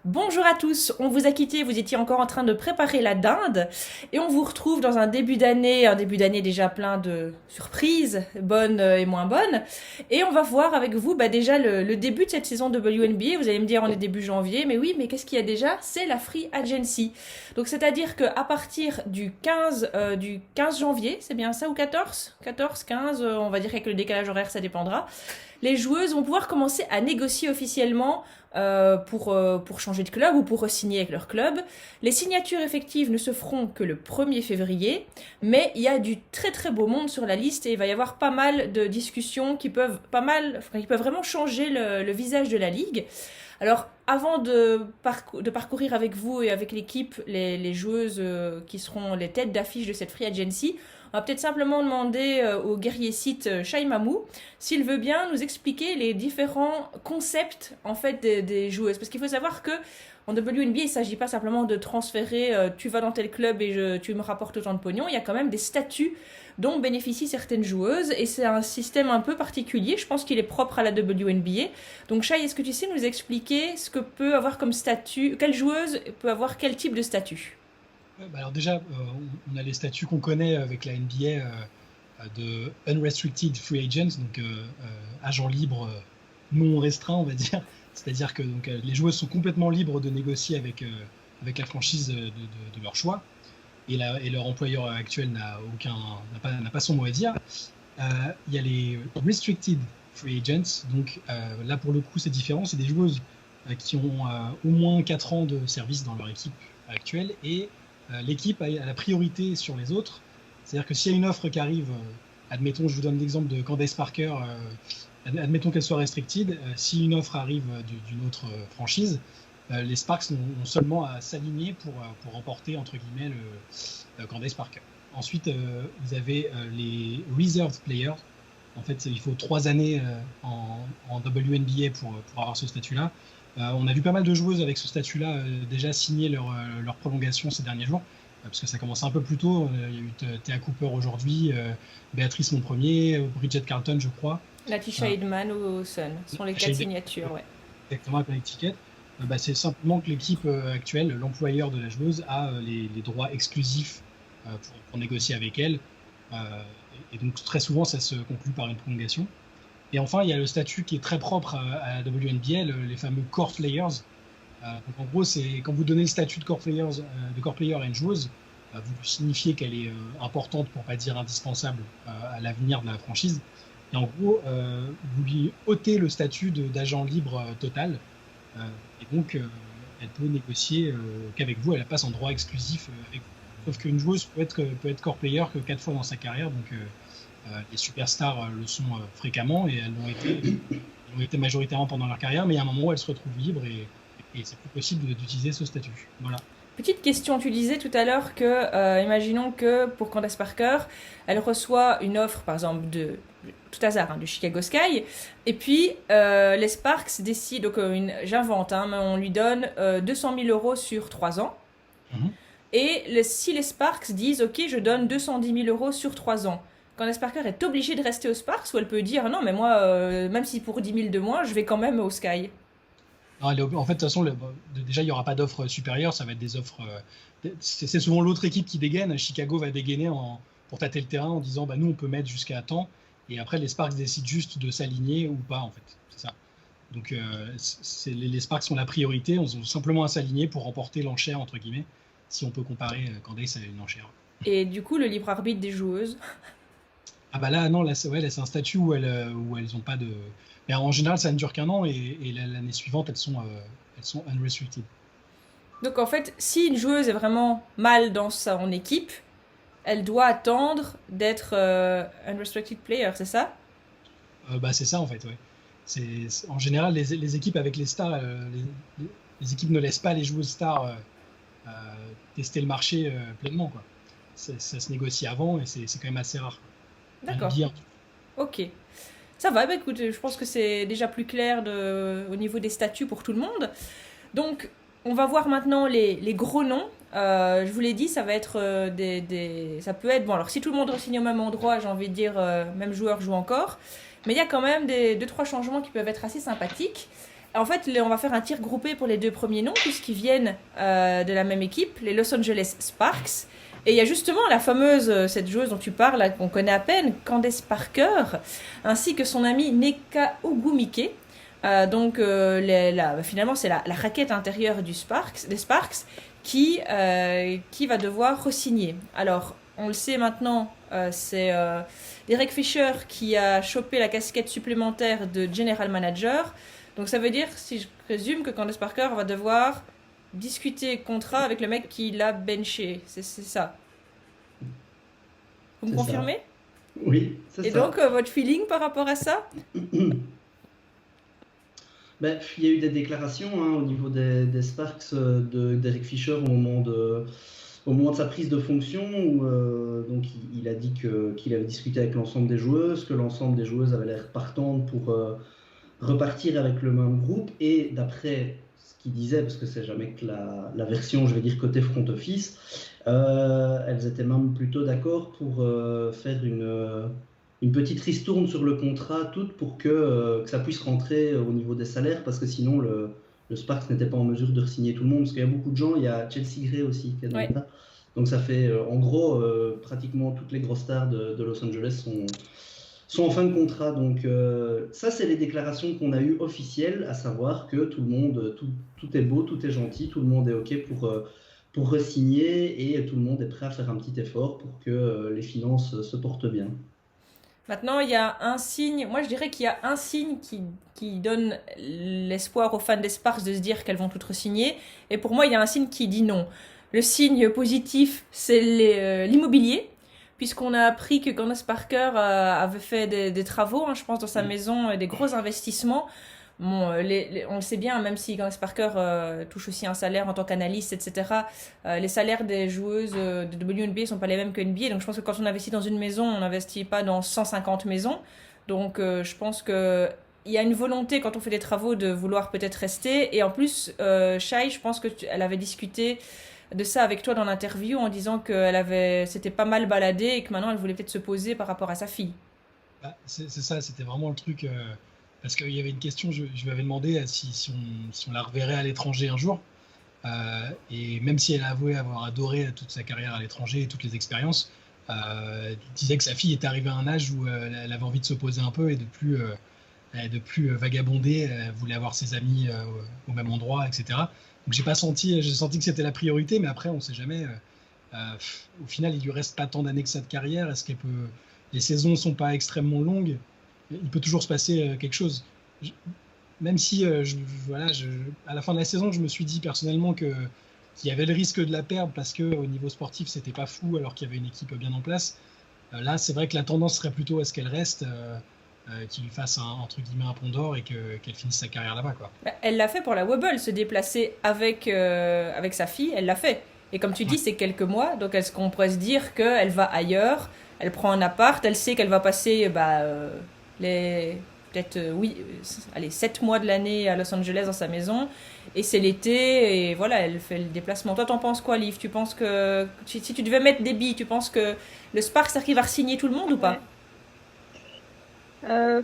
Bonjour à tous, on vous a quitté, vous étiez encore en train de préparer la dinde et on vous retrouve dans un début d'année déjà plein de surprises, bonnes et moins bonnes. Et on va voir avec vous déjà le début de cette saison de WNBA. Vous allez me dire on est début janvier, mais oui, mais qu'est-ce qu'il y a déjà? C'est la Free Agency. Donc c'est-à-dire qu'à partir du 15 janvier, c'est bien ça, ou 14? 14, 15, on va dire qu'avec le décalage horaire ça dépendra. Les joueuses vont pouvoir commencer à négocier officiellement pour changer de club ou pour re-signer avec leur club. Les signatures effectives ne se feront que le 1er février, mais il y a du très très beau monde sur la liste et il va y avoir pas mal de discussions qui peuvent vraiment changer le visage de la ligue. Alors, avant de parcourir avec vous et avec l'équipe les joueuses qui seront les têtes d'affiche de cette Free Agency, on va peut-être simplement demander au guerrier site Shai Mamou s'il veut bien nous expliquer les différents concepts en fait des joueuses. Parce qu'il faut savoir que en WNBA, il ne s'agit pas simplement de transférer tu vas dans tel club et tu me rapportes autant de pognon. Il y a quand même des statuts dont bénéficient certaines joueuses et c'est un système un peu particulier. Je pense qu'il est propre à la WNBA. Donc Shai, est-ce que tu sais nous expliquer ce que peut avoir comme statut, quelle joueuse peut avoir quel type de statut? Alors déjà, on a les statuts qu'on connaît avec la NBA de Unrestricted Free Agents, donc agents libres non restreints, on va dire. C'est-à-dire que donc, les joueuses sont complètement libres de négocier avec la franchise de leur choix, et leur employeur actuel n'a pas son mot à dire. Il y a les Restricted Free Agents, donc là pour le coup c'est différent, c'est des joueuses qui ont au moins 4 ans de service dans leur équipe actuelle, et l'équipe a la priorité sur les autres. C'est-à-dire que s'il y a une offre qui arrive, admettons, je vous donne l'exemple de Candace Parker, admettons qu'elle soit restricted, si une offre arrive d'une autre franchise, les Sparks ont seulement à s'aligner pour remporter, entre guillemets, Candace Parker. Ensuite, vous avez les reserved players. En fait, il faut 3 années en WNBA pour avoir ce statut-là. On a vu pas mal de joueuses avec ce statut-là déjà signer leur prolongation ces derniers jours, parce que ça commence un peu plus tôt. Il y a eu Thea Cooper aujourd'hui, Béatrice Monpremier, Bridget Carlton, je crois. Latisha Euh, Hidman au Sun sont les quatre signatures, ouais. Exactement, avec Connecticut. C'est simplement que l'équipe actuelle, l'employeur de la joueuse, a les droits exclusifs pour négocier avec elle. Euh, et donc très souvent, ça se conclut par une prolongation. Et enfin, il y a le statut qui est très propre à la WNBA, les fameux core players. Donc en gros, c'est quand vous donnez le statut de core player à une joueuse, vous signifiez qu'elle est importante, pour pas dire indispensable, à l'avenir de la franchise. Et en gros, vous lui ôtez le statut d'agent libre total. Et donc, elle peut négocier qu'avec vous, elle passe en droit exclusif avec vous. Sauf qu'une joueuse peut être core player que 4 fois dans sa carrière. Donc, les superstars le sont fréquemment, et elles l'ont été majoritairement pendant leur carrière, mais il y a un moment où elles se retrouvent libres, et c'est plus possible d'utiliser ce statut. Voilà. Petite question, tu disais tout à l'heure que, imaginons que pour Candace Parker, elle reçoit une offre, par exemple, de tout hasard, hein, du Chicago Sky, et puis les Sparks décident, donc j'invente, hein, mais on lui donne 200 000 euros sur 3 ans, Mhm. et si les Sparks disent, ok, je donne 210 000 euros sur 3 ans, Candace Parker est obligée de rester aux Sparks, ou elle peut dire, non, mais moi, même si pour 10 000 de moins, je vais quand même au Sky. Non, en fait, de toute façon, déjà, il n'y aura pas d'offre supérieure, ça va être des offres. C'est souvent l'autre équipe qui dégaine. Chicago va dégainer pour tâter le terrain en disant, bah, nous, on peut mettre jusqu'à temps. Et après, les Sparks décident juste de s'aligner ou pas, en fait. C'est ça. Donc, les Sparks ont la priorité, ils ont simplement à s'aligner pour remporter l'enchère, entre guillemets, si on peut comparer Candace à une enchère. Et du coup, le libre arbitre des joueuses. Ah bah là, non, là, c'est un statut où elles ont pas de. Mais en général, ça ne dure qu'un an, et l'année suivante, elles sont unrestricted. Donc en fait, si une joueuse est vraiment mal dans son équipe, elle doit attendre d'être unrestricted player, c'est ça? C'est ça, en fait, ouais. En général, les équipes avec les stars, les équipes ne laissent pas les joueuses stars tester le marché pleinement, quoi. Ça se négocie avant, et c'est quand même assez rare, quoi. Un D'accord. billet. Ok. Ça va, bah écoute, je pense que c'est déjà plus clair au niveau des statuts pour tout le monde. Donc, on va voir maintenant les gros noms. Je vous l'ai dit, ça va être ça peut être... Bon, alors si tout le monde re-signe au même endroit, j'ai envie de dire, même joueur joue encore. Mais il y a quand même deux, trois changements qui peuvent être assez sympathiques. En fait, on va faire un tir groupé pour les deux premiers noms, puisqu'ils viennent de la même équipe, les Los Angeles Sparks. Et il y a justement la fameuse, cette joueuse dont tu parles, là, qu'on connaît à peine, Candace Parker, ainsi que son amie Nneka Ogwumike. Finalement, c'est la raquette intérieure des Sparks qui va devoir re-signer. Alors, on le sait maintenant, c'est Derek Fisher qui a chopé la casquette supplémentaire de General Manager. Donc ça veut dire, si je présume, que Candace Parker va devoir discuter contrat avec le mec qui l'a benché. C'est ça. Vous me C'est ça. confirmez? Oui, c'est Et ça. donc, votre feeling par rapport à ça? Ben, il y a eu des déclarations au niveau des Sparks de d'Eric Fisher au moment de sa prise de fonction où donc il a dit qu'il avait discuté avec l'ensemble des joueuses, que l'ensemble des joueuses avaient l'air partantes pour repartir avec le même groupe et d'après ce qu'il disait, parce que c'est jamais que la version, je vais dire, côté front office, elles étaient même plutôt d'accord pour faire une petite ristourne sur le contrat, toutes pour que ça puisse rentrer au niveau des salaires, parce que sinon le Sparks n'était pas en mesure de re-signer tout le monde, parce qu'il y a beaucoup de gens, il y a Chelsea Gray aussi qui est dans Ouais. le tas. Donc ça fait en gros pratiquement toutes les grosses stars de Los Angeles sont en fin de contrat. Donc ça c'est les déclarations qu'on a eues officielles, à savoir que tout le monde, tout est beau, tout est gentil, tout le monde est ok pour re-signer et tout le monde est prêt à faire un petit effort pour que les finances se portent bien. Maintenant, il y a un signe, moi je dirais qu'il y a un signe qui donne l'espoir aux fans des Sparks de se dire qu'elles vont toutes re-signer. Et pour moi, il y a un signe qui dit non. Le signe positif, c'est l'immobilier, puisqu'on a appris que Candace Parker avait fait des travaux, je pense, dans sa maison, des gros investissements. Bon, on le sait bien, même si Candace Parker touche aussi un salaire en tant qu'analyste, etc., les salaires des joueuses de WNBA ne sont pas les mêmes que NBA. Donc je pense que quand on investit dans une maison, on n'investit pas dans 150 maisons. Donc je pense qu'il y a une volonté quand on fait des travaux de vouloir peut-être rester. Et en plus, Shai, je pense qu'elle avait discuté de ça avec toi dans l'interview en disant s'était pas mal baladée et que maintenant elle voulait peut-être se poser par rapport à sa fille. Bah, c'est ça, c'était vraiment le truc. Parce qu'il y avait une question, je lui avais demandé si on la reverrait à l'étranger un jour. Et même si elle a avoué avoir adoré toute sa carrière à l'étranger et toutes les expériences, elle disait que sa fille est arrivée à un âge où elle avait envie de se poser un peu et de plus vagabonder. Elle voulait avoir ses amis au même endroit, etc. Donc j'ai senti que c'était la priorité, mais après on sait jamais. Au final, il lui reste pas tant d'années que ça de carrière. Les saisons sont pas extrêmement longues. Il peut toujours se passer quelque chose. Même si, à la fin de la saison, je me suis dit personnellement qu'il y avait le risque de la perdre parce qu'au niveau sportif, c'était pas fou alors qu'il y avait une équipe bien en place. Là, c'est vrai que la tendance serait plutôt à ce qu'elle reste, qu'il lui fasse entre guillemets un pont d'or et qu'elle finisse sa carrière là-bas, quoi. Elle l'a fait pour la Wobble, se déplacer avec sa fille, elle l'a fait. Et comme tu dis, Ouais. c'est quelques mois, donc est-ce qu'on pourrait se dire qu'elle va ailleurs, elle prend un appart, elle sait qu'elle va passer les peut-être allez 7 mois de l'année à Los Angeles dans sa maison et c'est l'été et voilà, elle fait le déplacement. Toi t'en penses quoi, Liv? Tu penses que si tu devais mettre des billes, tu penses que le Sparks arrive à signer tout le monde ou pas? Euh,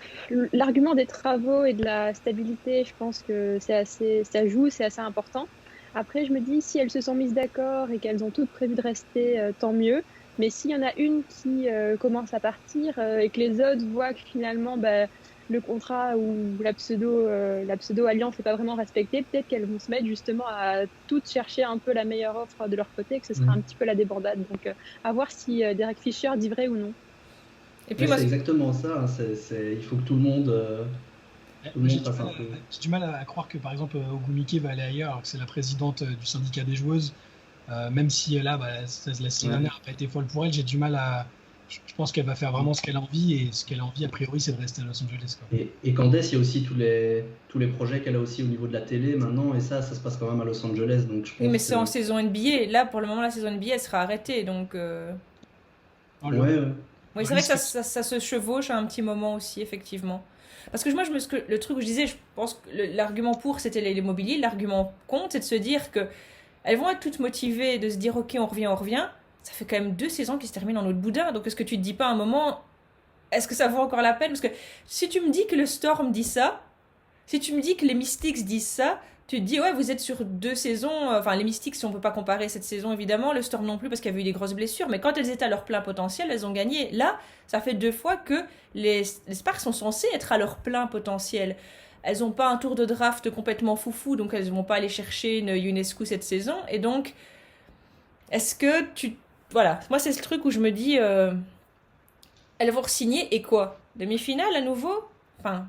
L'argument des travaux et de la stabilité, je pense que ça joue, c'est assez important. Après, je me dis, si elles se sont mises d'accord et qu'elles ont toutes prévu de rester, tant mieux. Mais s'il y en a une qui commence à partir et que les autres voient que finalement, le contrat ou la pseudo alliance n'est pas vraiment respectée, peut-être qu'elles vont se mettre justement à toutes chercher un peu la meilleure offre de leur côté, que ce sera un petit peu la débandade. Donc, à voir si Derek Fisher dit vrai ou non. Et puis Ouais, moi, c'est exactement ça. Il faut que tout le monde, Moi, fasse un peu. j'ai du mal à croire que, par exemple, Ogwumike va aller ailleurs, alors que c'est la présidente du syndicat des joueuses. Même si là, la saison Ouais. dernière n'a pas été folle pour elle, j'ai du mal à. Je pense qu'elle va faire vraiment ce qu'elle a envie, et ce qu'elle a envie, a priori, c'est de rester à Los Angeles, quoi. Et Candace, il y a aussi tous les projets qu'elle a aussi au niveau de la télé maintenant, et ça se passe quand même à Los Angeles. Donc je oui, mais pense c'est en que. saison NBA. Là, pour le moment, la saison NBA, elle sera arrêtée. Donc, Non, Ouais, ouais. oui, le c'est vrai que risque, ça se chevauche à un petit moment aussi, effectivement. Parce que moi, le truc où je disais, je pense que l'argument pour, c'était l'immobilier. L'argument contre, c'est de se dire que elles vont être toutes motivées de se dire, ok, on revient, on revient. Ça fait quand même 2 saisons qui se terminent en eau de boudin. Donc, est-ce que tu te dis pas à un moment, est-ce que ça vaut encore la peine? Parce que si tu me dis que le Storm dit ça, si tu me dis que les Mystics disent ça, tu te dis, ouais, vous êtes sur 2 saisons. Enfin, les Mystics, si on peut pas comparer cette saison, évidemment. Le Storm non plus, parce qu'il y avait eu des grosses blessures. Mais quand elles étaient à leur plein potentiel, elles ont gagné. Là, ça fait 2 fois que les Sparks sont censées être à leur plein potentiel. Elles n'ont pas un tour de draft complètement foufou, donc elles vont pas aller chercher une UNESCO cette saison. Et donc, est-ce que tu... Voilà, moi c'est le truc où je me dis, elles vont re-signer et quoi? Demi-finale à nouveau? Enfin,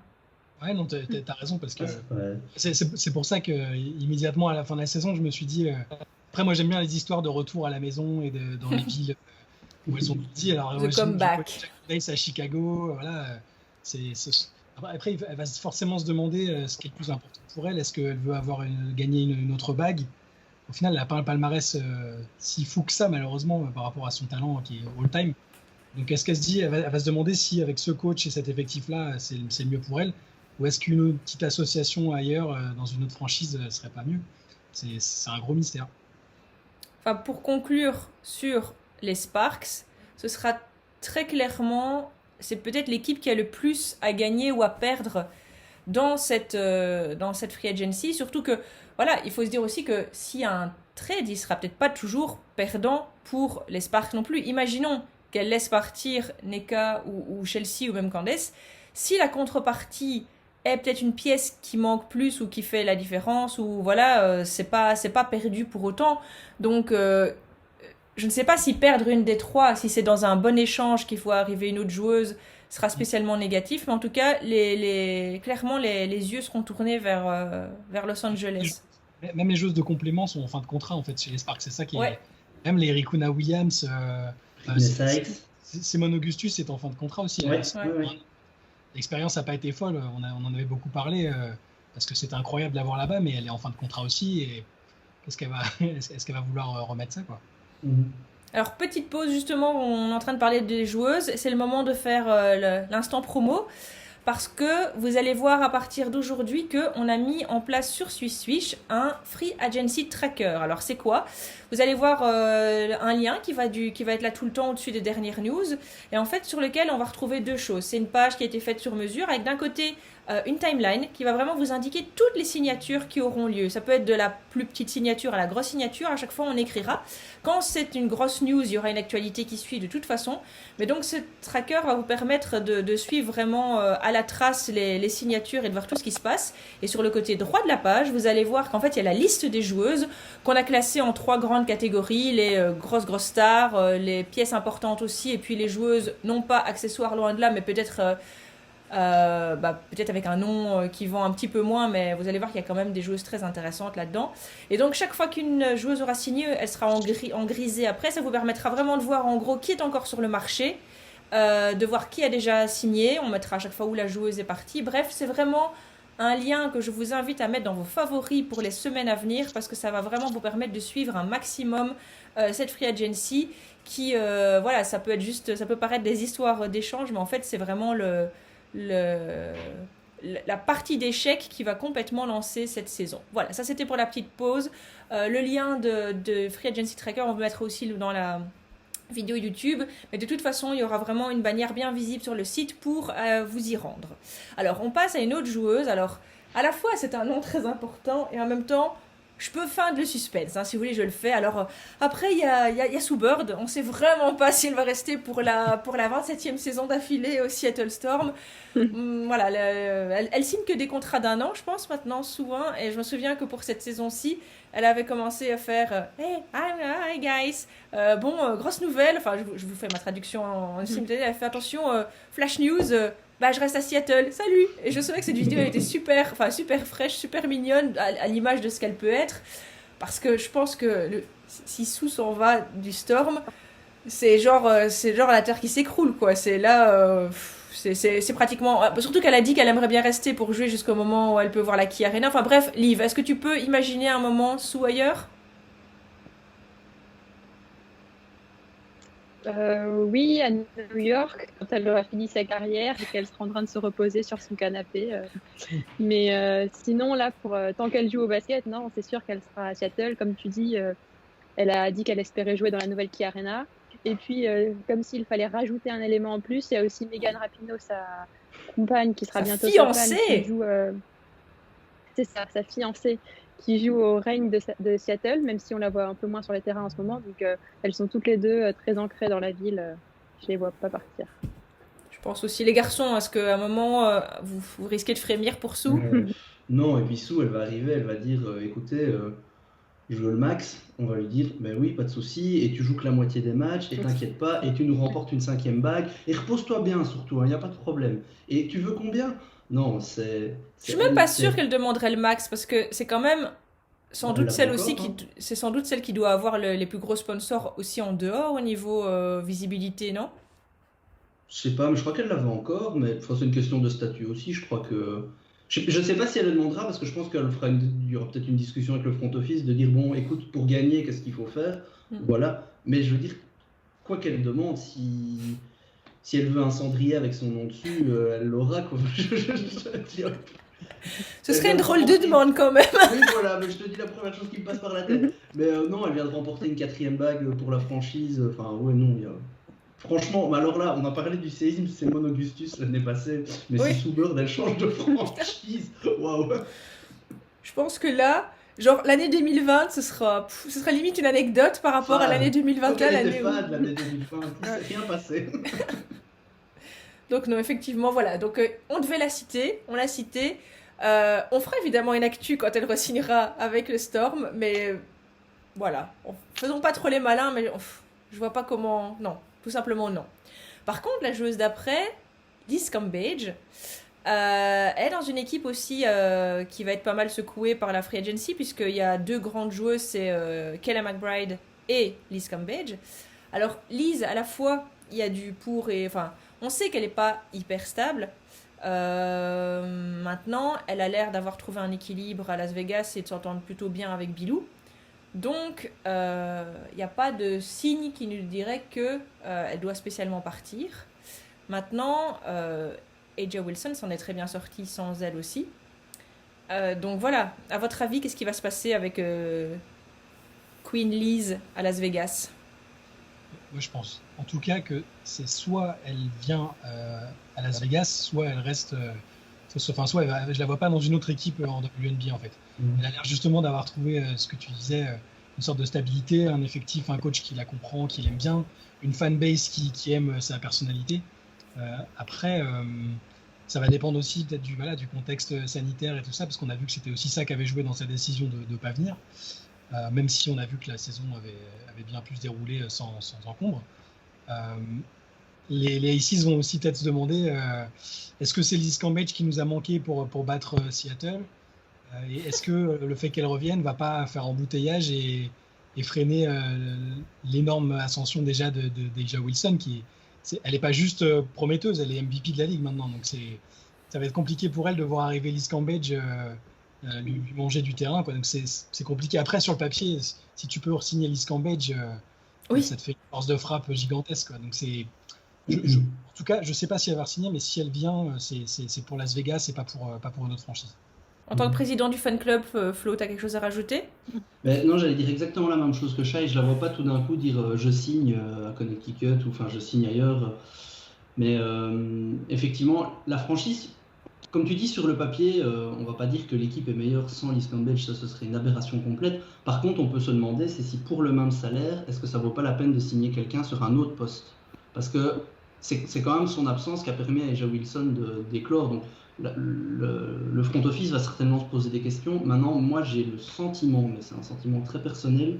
Ouais, non, t'as raison, parce que Ouais. c'est pour ça que immédiatement à la fin de la saison, je me suis dit. Après, moi, j'aime bien les histoires de retour à la maison et dans les villes où elles ont dit. Alors, the j'ai comeback. Jack Dace à Chicago, voilà. Après, elle va forcément se demander ce qui est le plus important pour elle. Est-ce qu'elle veut gagner une autre bague? Au final, elle n'a pas un palmarès si fou que ça, malheureusement, par rapport à son talent qui est all-time. Donc, est-ce qu'elle se dit, elle va se demander si, avec ce coach et cet effectif-là, c'est mieux pour elle? Ou est-ce qu'une autre petite association ailleurs, dans une autre franchise, serait pas mieux? C'est un gros mystère. Enfin, pour conclure sur les Sparks, ce sera très clairement, c'est peut-être l'équipe qui a le plus à gagner ou à perdre dans cette free agency. Surtout que, voilà, il faut se dire aussi que s'il y a un trade, il sera peut-être pas toujours perdant pour les Sparks non plus. Imaginons qu'elle laisse partir Neka ou Chelsea ou même Candace. Si la contrepartie est peut-être une pièce qui manque plus ou qui fait la différence, ou voilà, c'est pas perdu pour autant. Donc, je ne sais pas si perdre une des trois, si c'est dans un bon échange qu'il faut arriver une autre joueuse, sera spécialement négatif. Mais en tout cas, clairement, les yeux seront tournés vers Los Angeles. Même les joueuses de complément sont en fin de contrat, en fait, chez les Sparks. C'est ça qui Ouais, est. Même les Rikuna Williams, Sykes. Simon Augustus est en fin de contrat aussi. Ouais, ouais. ouais. L'expérience n'a pas été folle. On en avait beaucoup parlé parce que c'était incroyable d'avoir là-bas, mais elle est en fin de contrat aussi. Et est-ce qu'elle va vouloir remettre ça, quoi? Mhm. Alors, petite pause, justement, on est en train de parler des joueuses. C'est le moment de faire l'instant promo. Parce que vous allez voir à partir d'aujourd'hui qu'on a mis en place sur SwissSwish un Free Agency Tracker. Alors c'est quoi? Vous allez voir un lien qui va être là tout le temps au-dessus des dernières news. Et en fait sur lequel on va retrouver 2 choses. C'est une page qui a été faite sur mesure avec d'un côté une timeline qui va vraiment vous indiquer toutes les signatures qui auront lieu. Ça peut être de la plus petite signature à la grosse signature. À chaque fois on écrira. Quand c'est une grosse news, il y aura une actualité qui suit de toute façon. Mais donc ce tracker va vous permettre de suivre vraiment à la trace les signatures et de voir tout ce qui se passe. Et sur le côté droit de la page, vous allez voir qu'en fait il y a la liste des joueuses qu'on a classées en 3 grandes catégories. Les grosses stars, les pièces importantes aussi, et puis les joueuses non pas accessoires loin de là, mais peut-être peut-être avec un nom qui vend un petit peu moins, mais vous allez voir qu'il y a quand même des joueuses très intéressantes là-dedans. Et donc chaque fois qu'une joueuse aura signé, elle sera en grisé après. Ça vous permettra vraiment de voir en gros qui est encore sur le marché, de voir qui a déjà signé. On mettra à chaque fois où la joueuse est partie. Bref, c'est vraiment un lien que je vous invite à mettre dans vos favoris pour les semaines à venir, parce que ça va vraiment vous permettre de suivre un maximum cette free agency qui, voilà, ça peut paraître des histoires d'échange, mais en fait c'est vraiment la partie d'échecs qui va complètement lancer cette saison. Voilà, ça c'était pour la petite pause. Le lien de Free Agency Tracker, on va mettre aussi dans la vidéo YouTube, mais de toute façon il y aura vraiment une bannière bien visible sur le site pour vous y rendre. Alors on passe à une autre joueuse. Alors à la fois c'est un nom très important et en même temps je peux feindre le suspense, hein, si vous voulez je le fais. Alors après il y a Sue Bird, on sait vraiment pas si elle va rester pour la 27e saison d'affilée au Seattle Storm. Voilà, elle signe que des contrats d'1 an je pense maintenant souvent, et je me souviens que pour cette saison-ci elle avait commencé à faire Hey, hi guys, grosse nouvelle, enfin je vous fais ma traduction en simultané, elle fait attention, flash news, je reste à Seattle, salut. Et je savais que cette vidéo était super fraîche, super mignonne à l'image de ce qu'elle peut être, parce que je pense que si Sue s'en va du Storm, c'est genre la terre qui s'écroule, quoi. C'est là, c'est pratiquement, surtout qu'elle a dit qu'elle aimerait bien rester pour jouer jusqu'au moment où elle peut voir la Key Arena. Enfin bref, Liv, est-ce que tu peux imaginer un moment Sue ailleurs? Oui, à New York, quand elle aura fini sa carrière et qu'elle sera en train de se reposer sur son canapé. Mais sinon, là, tant qu'elle joue au basket, non, c'est sûr qu'elle sera à Seattle. Comme tu dis, elle a dit qu'elle espérait jouer dans la nouvelle Key Arena. Et puis, comme s'il fallait rajouter un élément en plus, il y a aussi Megan Rapinoe, sa compagne, qui sera Sa bientôt fiancée. sa femme, qui joue C'est ça, sa fiancée qui joue au Reign de Seattle, même si on la voit un peu moins sur les terrains en ce moment. Donc elles sont toutes les deux très ancrées dans la ville. Je les vois pas partir. Je pense aussi les garçons, est-ce qu'à un moment, vous risquez de frémir pour Sue? Non, et puis Sue, elle va arriver, elle va dire écoutez, je veux le max. On va lui dire ben oui, pas de souci, et tu joues que la moitié des matchs, et t'inquiète pas, et tu nous remportes une 5e bague, et repose-toi bien surtout, il n'y a pas de problème. Et tu veux combien? Non, Je suis même pas sûre qu'elle demanderait le max, parce que c'est quand même sans Elle doute l'a celle pas aussi encore, qui, c'est sans doute celle qui doit avoir les plus gros sponsors aussi en dehors au niveau visibilité, non? Je sais pas, mais je crois qu'elle l'avait encore, mais enfin, c'est une question de statut aussi. Je crois que. Je sais pas si elle le demandera, parce que je pense il y aura peut-être une discussion avec le front office de dire bon, écoute, pour gagner, qu'est-ce qu'il faut faire? Mm. Voilà. Mais je veux dire, quoi qu'elle demande, si elle veut un cendrier avec son nom dessus, elle l'aura, quoi. Ce Elle serait vient une de drôle de remporter. demande quand même. Oui, voilà, mais je te dis la première chose qui me passe par la tête. Mais non, elle vient de remporter une 4e bague pour la franchise. Enfin, ouais, non, il y a. Franchement, mais alors là, on a parlé du séisme, c'est Mon Augustus l'année passée, mais Oui. si Sue Bird elle change de franchise, waouh! Je pense que là, genre l'année 2020, ce sera limite une anecdote par rapport à l'année 2021, Donc elle était l'année où... fan de l'année 2020, il s'est rien passé. Donc non, effectivement, voilà. Donc on devait la citer, on l'a citée. On fera évidemment une actu quand elle re-signera avec le Storm, mais voilà. Faisons pas trop les malins, mais je vois pas comment... Non, tout simplement non. Par contre, la joueuse d'après, Liz Cambage, elle est dans une équipe aussi qui va être pas mal secouée par la free agency, puisqu'il y a 2 grandes joueuses, c'est Kayla McBride et Liz Cambage. Alors, Liz, à la fois, il y a du pour et... Enfin, on sait qu'elle n'est pas hyper stable. Maintenant, elle a l'air d'avoir trouvé un équilibre à Las Vegas et de s'entendre plutôt bien avec Bilou. Donc, il n'y a pas de signe qui nous dirait qu'elle doit spécialement partir. Maintenant, AJ Wilson s'en est très bien sorti sans elle aussi. Donc voilà, à votre avis, qu'est-ce qui va se passer avec Queen Liz à Las Vegas? Moi, je pense en tout cas que c'est soit elle vient à Las Vegas, soit elle reste. Soit je la vois pas dans une autre équipe en WNBA en fait. Elle a l'air justement d'avoir trouvé ce que tu disais, une sorte de stabilité, un effectif, un coach qui la comprend, qui l'aime bien, une fanbase qui aime sa personnalité. Après, ça va dépendre aussi peut-être du contexte sanitaire et tout ça, parce qu'on a vu que c'était aussi ça qui avait joué dans sa décision de ne pas venir, même si on a vu que la saison avait bien pu se dérouler sans encombre. Les Aces vont aussi peut-être se demander est-ce que c'est Liz Cambage qui nous a manqué pour battre Seattle, et est-ce que le fait qu'elle revienne va pas faire embouteillage et freiner l'énorme ascension déjà d'Aja Wilson elle n'est pas juste prometteuse, elle est MVP de la ligue maintenant, donc ça va être compliqué pour elle de voir arriver Liz Cambage lui manger du terrain, quoi. Donc c'est compliqué. Après, sur le papier, si tu peux re-signer Liz Cambage, Oui. ça te fait une force de frappe gigantesque, quoi. Donc en tout cas, je sais pas si elle va re-signer, mais si elle vient, c'est pour Las Vegas et pas pour une autre franchise. En tant que président du fan club, Flo, t'as quelque chose à rajouter? Non, j'allais dire exactement la même chose que Shai. Je la vois pas tout d'un coup dire je signe à Connecticut ou enfin je signe ailleurs. Mais effectivement, la franchise, comme tu dis sur le papier, on va pas dire que l'équipe est meilleure sans Liz Cambage, ça ce serait une aberration complète. Par contre, on peut se demander c'est si pour le même salaire, est-ce que ça vaut pas la peine de signer quelqu'un sur un autre poste? Parce que c'est quand même son absence qui a permis à Aja Wilson d'éclore. Donc le front office va certainement se poser des questions. Maintenant, moi j'ai le sentiment, mais c'est un sentiment très personnel,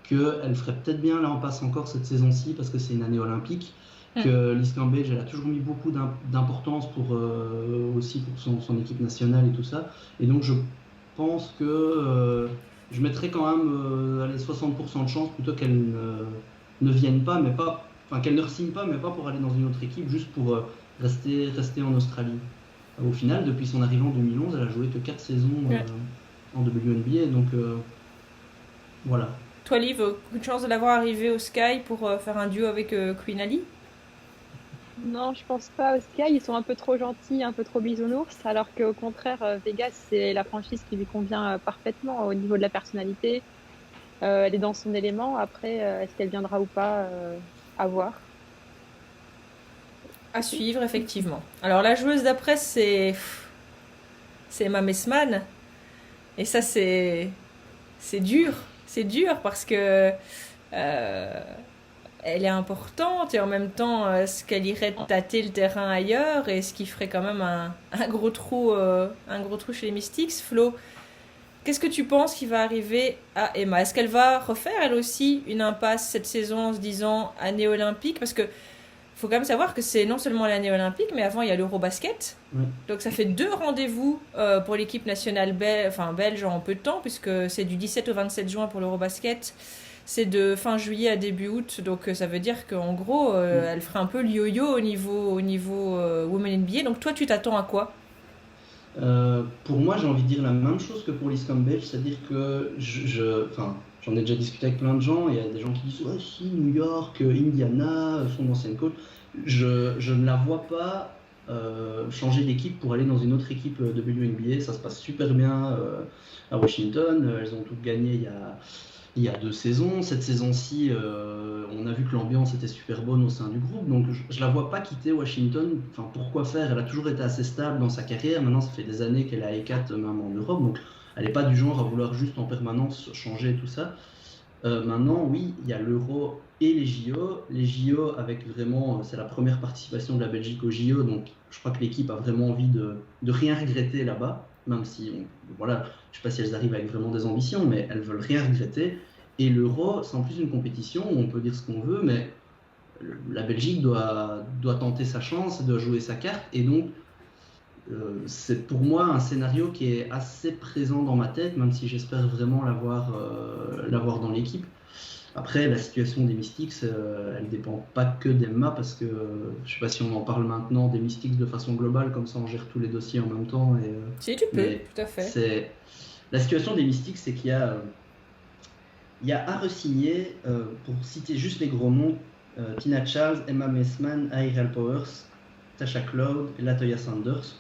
qu'elle ferait peut-être bien là en passe encore cette saison-ci parce que c'est une année olympique, que Liz Cambage elle a toujours mis beaucoup d'importance aussi pour son équipe nationale et tout ça. Et donc je pense que je mettrais quand même 60% de chance plutôt qu'elle ne vienne pas, mais pas, enfin qu'elle ne re-signe pas, mais pas pour aller dans une autre équipe, juste pour rester en Australie. Au final, depuis son arrivée en 2011, elle a joué que 4 saisons en WNBA, donc voilà. Toi, Liv, une chance de l'avoir arrivé au Sky pour faire un duo avec Queen Ali? Non, je pense pas au Sky. Ils sont un peu trop gentils, un peu trop bisounours, alors qu'au contraire, Vegas, c'est la franchise qui lui convient parfaitement au niveau de la personnalité. Elle est dans son élément. Après, est-ce qu'elle viendra ou pas, à voir. À suivre, effectivement. Alors, la joueuse d'après, c'est Emma Messman. Et ça, c'est dur. C'est dur parce que euh, elle est importante et en même temps, est-ce qu'elle irait tâter le terrain ailleurs et ce qui ferait quand même un gros trou chez les Mystics. Flo, qu'est-ce que tu penses qui va arriver à Emma? Est-ce qu'elle va refaire elle aussi une impasse cette saison en se disant année olympique? Parce que faut quand même savoir que c'est non seulement l'année olympique, mais avant il y a l'Eurobasket. Ouais. Donc ça fait 2 rendez-vous pour l'équipe nationale belge en peu de temps, puisque c'est du 17 au 27 juin pour l'Eurobasket. C'est de fin juillet à début août, donc ça veut dire qu'en gros, elle ferait un peu le yo-yo au niveau Women NBA. Donc toi, tu t'attends à quoi? Pour moi, j'ai envie de dire la même chose que pour l'East Belge, c'est-à-dire que enfin, j'en ai déjà discuté avec plein de gens. Il y a des gens qui disent ouais, si New York, Indiana, son ancienne coach. Je ne la vois pas changer d'équipe pour aller dans une autre équipe de WNBA. Ça se passe super bien à Washington. Elles ont toutes gagné il y a 2 saisons. Cette saison-ci, on a vu que l'ambiance était super bonne au sein du groupe. Donc, je la vois pas quitter Washington. Enfin, pourquoi faire? Elle a toujours été assez stable dans sa carrière. Maintenant, ça fait des années qu'elle est à E4, même en Europe. Donc, elle n'est pas du genre à vouloir juste en permanence changer tout ça. Maintenant, oui, il y a l'Euro et les JO. Les JO, avec vraiment, c'est la première participation de la Belgique aux JO. Donc, je crois que l'équipe a vraiment envie de rien regretter là-bas. Même si, voilà, je ne sais pas si elles arrivent avec vraiment des ambitions, mais elles veulent rien regretter. Et l'Euro, c'est en plus une compétition où on peut dire ce qu'on veut, mais la Belgique doit tenter sa chance, doit jouer sa carte. Et donc, c'est pour moi un scénario qui est assez présent dans ma tête, même si j'espère vraiment l'avoir dans l'équipe. Après, la situation des Mystics, elle ne dépend pas que d'Emma, parce que je ne sais pas si on en parle maintenant des Mystics de façon globale, comme ça on gère tous les dossiers en même temps. Si tu peux, tout à fait. La situation des Mystics, c'est qu'il y a à re-signer, pour citer juste les gros noms, Tina Charles, Emma Messman, Aerial Powers, Tasha Cloud, Latoya Sanders,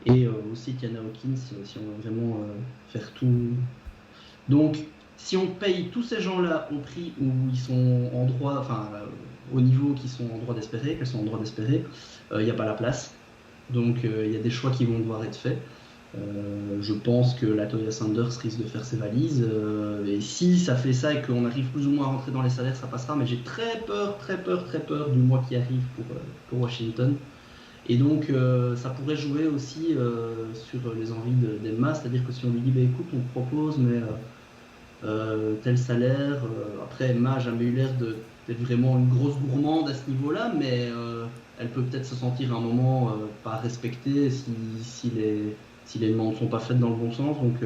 et aussi Tiana Hawkins, si on veut vraiment faire tout. Donc, si on paye tous ces gens-là au prix où ils sont en droit, enfin au niveau qu'ils sont en droit d'espérer, qu'elles sont en droit d'espérer, il n'y a pas la place. Donc il y a des choix qui vont devoir être faits. Je pense que Latoya Sanders risque de faire ses valises. Et si ça fait ça et qu'on arrive plus ou moins à rentrer dans les salaires, ça passera. Mais j'ai très peur du mois qui arrive pour Washington. Et donc ça pourrait jouer aussi sur les envies d'Emma. C'est-à-dire que si on lui dit, bah, écoute, on te propose, mais tel salaire. Après, Emma n'a jamais eu l'air d'être vraiment une grosse gourmande à ce niveau-là, mais elle peut peut-être se sentir à un moment pas respectée si les demandes ne sont pas faites dans le bon sens. Donc,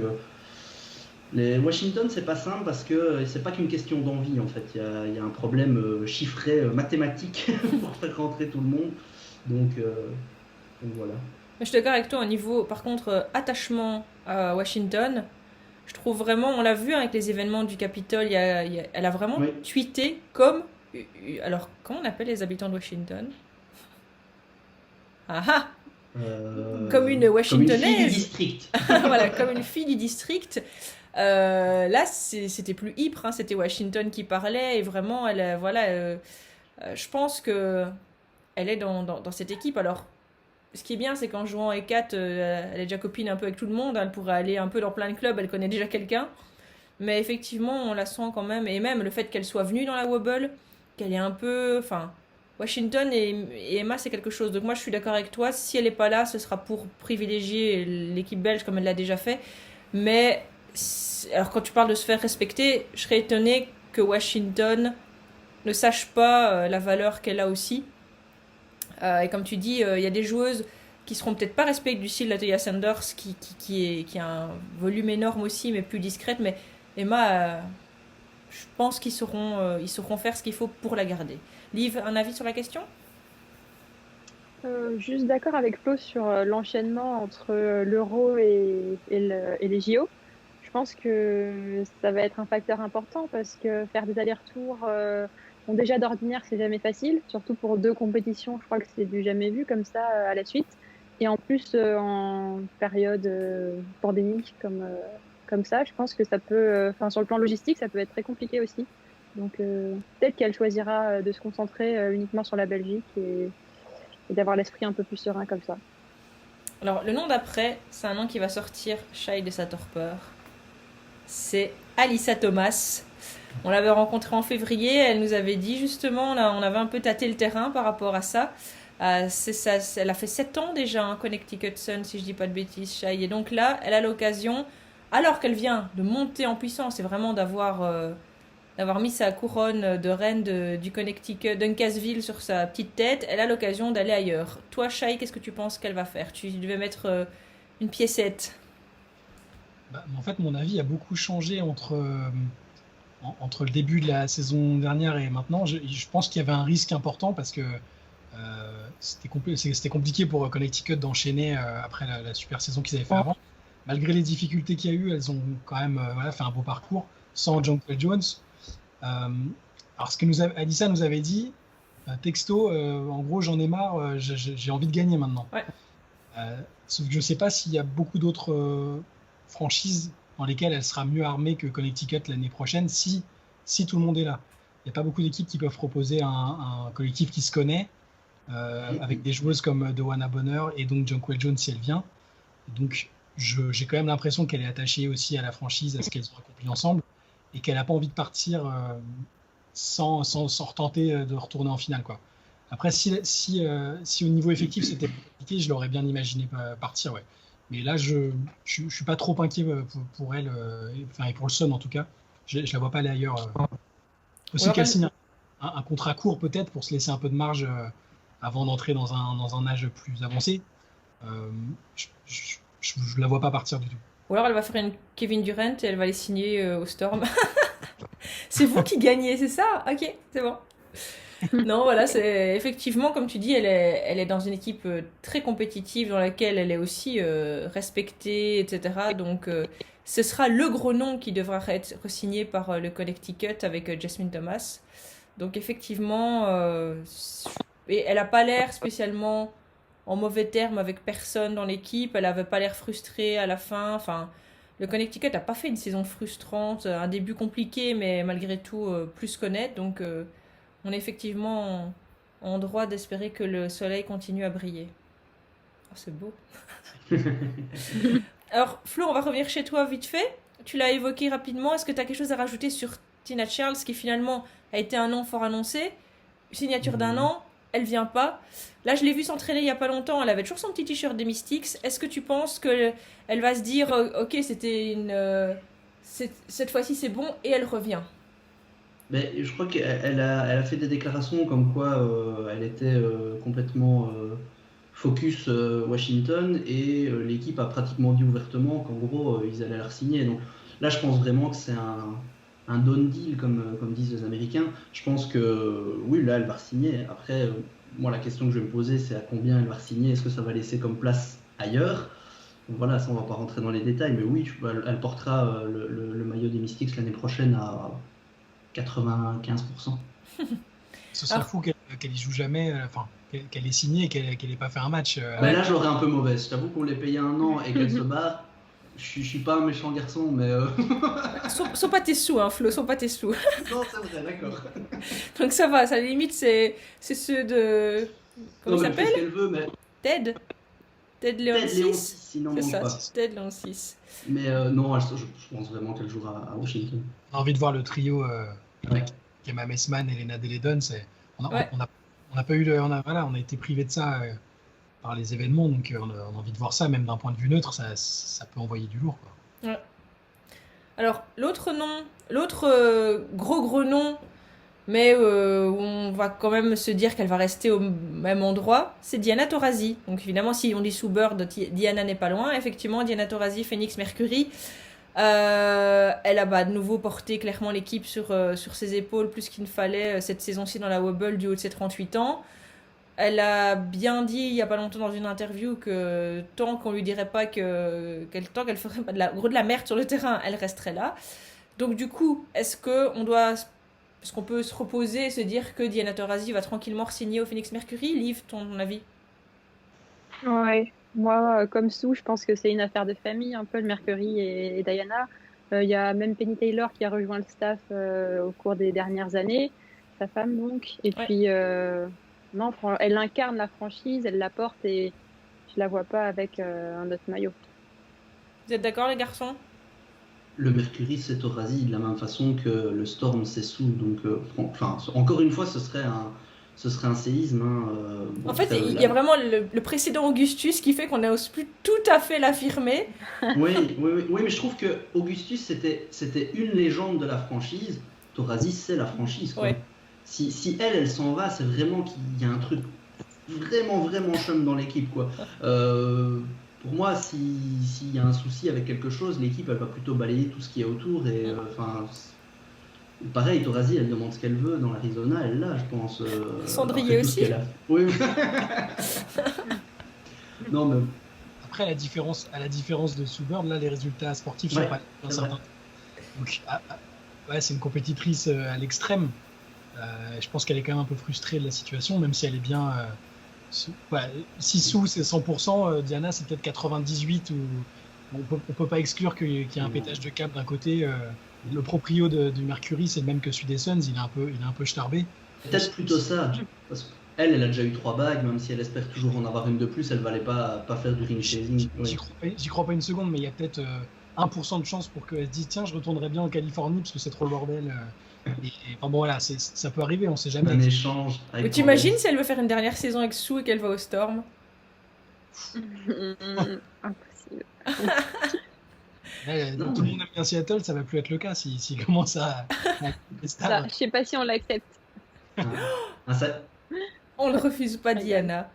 les Washington, c'est pas simple parce que c'est pas qu'une question d'envie en fait. Il y a un problème chiffré, mathématique pour faire rentrer tout le monde. Donc voilà. Mais je suis d'accord avec toi au niveau, par contre, attachement à Washington. Je trouve vraiment, on l'a vu avec les événements du Capitole, elle a vraiment tweeté comme. Alors, comment on appelle les habitants de Washington? Ah ah! Comme une Washingtonaise. Comme une fille du district. Voilà, comme une fille du district. Là, c'était plus Ypres, hein, c'était Washington qui parlait et vraiment, je pense que elle est dans cette équipe. Alors, ce qui est bien, c'est qu'en jouant E4, elle est déjà copine un peu avec tout le monde. Elle pourrait aller un peu dans plein de clubs, elle connaît déjà quelqu'un. Mais effectivement, on la sent quand même. Et même le fait qu'elle soit venue dans la Wobble, qu'elle est un peu. Enfin, Washington et Emma, c'est quelque chose. Donc moi, je suis d'accord avec toi. Si elle n'est pas là, ce sera pour privilégier l'équipe belge comme elle l'a déjà fait. Mais alors, quand tu parles de se faire respecter, je serais étonnée que Washington ne sache pas la valeur qu'elle a aussi. Et comme tu dis, il y a des joueuses qui seront peut-être pas respectées du style Latoya Sanders, qui a un volume énorme aussi, mais plus discrète. Mais Emma, je pense qu'ils sauront faire ce qu'il faut pour la garder. Liv, un avis sur la question? Juste d'accord avec Flo sur l'enchaînement entre l'Euro et les JO. Je pense que ça va être un facteur important parce que faire des allers-retours, bon, déjà d'ordinaire, c'est jamais facile, surtout pour 2 compétitions. Je crois que c'est du jamais vu comme ça à la suite. Et en plus, en période pandémique comme ça, je pense que ça peut, sur le plan logistique, ça peut être très compliqué aussi. Donc peut-être qu'elle choisira de se concentrer uniquement sur la Belgique et d'avoir l'esprit un peu plus serein comme ça. Alors, le nom d'après, c'est un nom qui va sortir Shai de sa torpeur. c'est Alyssa Thomas. On l'avait rencontrée en février, elle nous avait dit justement, là, on avait un peu tâté le terrain par rapport à ça. C'est ça, elle a fait 7 ans déjà, hein, Connecticut Sun, si je dis pas de bêtises, Shai. Et donc là, elle a l'occasion, alors qu'elle vient de monter en puissance et vraiment d'avoir mis sa couronne de reine du Connecticut, d'Uncasville sur sa petite tête, elle a l'occasion d'aller ailleurs. Toi, Shai, qu'est-ce que tu penses qu'elle va faire? Tu devais mettre une piécette. En fait, mon avis a beaucoup changé entre le début de la saison dernière et maintenant. Je pense qu'il y avait un risque important parce que c'était compliqué pour Connecticut d'enchaîner après la super saison qu'ils avaient fait avant. Malgré les difficultés qu'il y a eu, elles ont quand même fait un beau parcours sans Jonquel Jones. Alors, ce que Alyssa nous avait dit, texto, en gros, j'en ai marre, j'ai envie de gagner maintenant. Ouais. Sauf que je ne sais pas s'il y a beaucoup d'autres franchises dans lesquelles elle sera mieux armée que Connecticut l'année prochaine si tout le monde est là. Il n'y a pas beaucoup d'équipes qui peuvent proposer un collectif qui se connaît, avec des joueuses comme Dewana Bonner et donc Jonquel Jones si elle vient. Donc, j'ai quand même l'impression qu'elle est attachée aussi à la franchise, à ce qu'elles ont accompli ensemble, et qu'elle n'a pas envie de partir sans retenter de retourner en finale, quoi. Après, si au niveau effectif c'était compliqué, je l'aurais bien imaginé partir, ouais. Mais là, je suis pas trop inquiet pour elle, et pour le Sun en tout cas. Je la vois pas aller ailleurs. Aussi qu'elle signe un contrat court peut-être pour se laisser un peu de marge avant d'entrer dans un âge plus avancé. Je la vois pas partir du tout. Ou alors elle va faire une Kevin Durant et elle va les signer au Storm. C'est vous qui gagnez, c'est ça? Ok, c'est bon. Non, voilà, c'est effectivement, comme tu dis, elle est dans une équipe très compétitive dans laquelle elle est aussi respectée, etc. Donc, ce sera le gros nom qui devra être re-signé par le Connecticut avec Jasmine Thomas. Donc, effectivement, et elle n'a pas l'air spécialement en mauvais termes avec personne dans l'équipe. Elle n'avait pas l'air frustrée à la fin. Enfin, le Connecticut n'a pas fait une saison frustrante, un début compliqué, mais malgré tout plus qu'honnête. Donc, on est effectivement en droit d'espérer que le soleil continue à briller. Oh, c'est beau. Alors, Flo, on va revenir chez toi vite fait. Tu l'as évoqué rapidement. Est-ce que tu as quelque chose à rajouter sur Tina Charles, qui finalement a été un nom fort annoncé? Signature d'un an, elle vient pas. Là, je l'ai vue s'entraîner il y a pas longtemps. Elle avait toujours son petit t-shirt des Mystics. Est-ce que tu penses qu'elle va se dire ok, c'était cette fois-ci c'est bon, et elle revient? Mais je crois qu'elle a fait des déclarations comme quoi elle était complètement focus Washington, et l'équipe a pratiquement dit ouvertement qu'en gros ils allaient la signer. Donc là, je pense vraiment que c'est un done deal, comme disent les Américains. Je pense que oui, là elle va signer. Après, moi la question que je vais me poser, c'est à combien elle va signer. Est-ce que ça va laisser comme place ailleurs? Donc voilà, ça on va pas rentrer dans les détails, mais oui, elle portera le maillot des Mystics l'année prochaine à 95%. Ce serait fou qu'elle y joue jamais, qu'elle ait signé et qu'elle ait pas fait un match. Là, je l'aurais un peu mauvaise. Je t'avoue qu'on l'ait payé 1 an et qu'elle se barre. Je suis pas un méchant garçon, mais. Sont pas tes sous, hein, Flo, sont pas tes sous. Non, c'est vrai, d'accord. Donc ça va, ça limite, c'est ceux de. Comment il s'appelle? Ce qu'elle veut, mais. Ted Léon 6. Sinon, C'est ça, pas. Ted Léon 6. Mais non, je pense vraiment qu'elle jouera à Washington. On a envie de voir le trio Ouais. Kema Messman et Elena Deledon. On a pas eu on a été privé de ça par les événements, donc on a envie de voir ça, même d'un point de vue neutre, ça peut envoyer du lourd, quoi. Ouais. Alors, l'autre gros nom, mais où on va quand même se dire qu'elle va rester au même endroit, c'est Diana Taurasi. Donc évidemment, si on dit sous Bird, Diana n'est pas loin. Effectivement, Diana Taurasi, Phoenix Mercury. Elle a de nouveau porté clairement l'équipe sur ses épaules plus qu'il ne fallait cette saison-ci dans la Wobble du haut de ses 38 ans. Elle a bien dit il n'y a pas longtemps dans une interview que tant qu'on lui dirait pas tant qu'elle ferait pas de la merde sur le terrain, elle resterait là. Donc du coup, est-ce qu'on peut se reposer et se dire que Diana Taurasi va tranquillement signer au Phoenix Mercury? Liv, ton avis? Ouais, moi, comme Sue, je pense que c'est une affaire de famille, un peu, le Mercury et Diana. Il y a même Penny Taylor qui a rejoint le staff au cours des dernières années, sa femme donc. Et Ouais. puis, non, elle incarne la franchise, elle la porte, et je la vois pas avec un autre maillot. Vous êtes d'accord, les garçons? le Mercury c'est Torazi de la même façon que le Storm c'est Sue. Donc, encore une fois, ce serait un séisme. En fait, il y a vraiment le précédent Augustus qui fait qu'on n'ose plus tout à fait l'affirmer. Oui, mais je trouve que Augustus c'était une légende de la franchise. Torazi c'est la franchise, quoi. Ouais. Si elle s'en va, c'est vraiment qu'il y a un truc vraiment chum dans l'équipe, quoi. Pour moi, s'il y a un souci avec quelque chose, l'équipe elle va plutôt balayer tout ce qui est autour et pareil, Torazi elle demande ce qu'elle veut dans l'Arizona, elle l'a, je pense. Cendrier aussi. Oui. Non, mais Après, à la différence de Sue-Bird, là, les résultats sportifs sont pas certains. Donc, c'est une compétitrice à l'extrême. Je pense qu'elle est quand même un peu frustrée de la situation, même si elle est bien. Si Sue c'est 100%, Diana c'est peut-être 98 ou on peut pas exclure qu'il y ait un pétage de câble d'un côté. Le proprio du Mercury, c'est le même que celui des Suns, il est un peu starbé. Peut-être plutôt ça, parce qu'elle a déjà eu 3 bagues, même si elle espère toujours en avoir une de plus, elle valait pas faire du ring chasing. J'y crois pas une seconde, mais il y a peut-être 1% de chance pour qu'elle se dise tiens, je retournerai bien en Californie parce que c'est trop le bordel. Voilà, ça peut arriver, on sait jamais. Un échange. Mais t'imagines si elle veut faire une dernière saison avec Sue et qu'elle va au Storm? Impossible. Tout le monde aime bien Seattle, ça va plus être le cas s'il commence à ça, je sais pas si on l'accepte. On ne refuse pas Diana.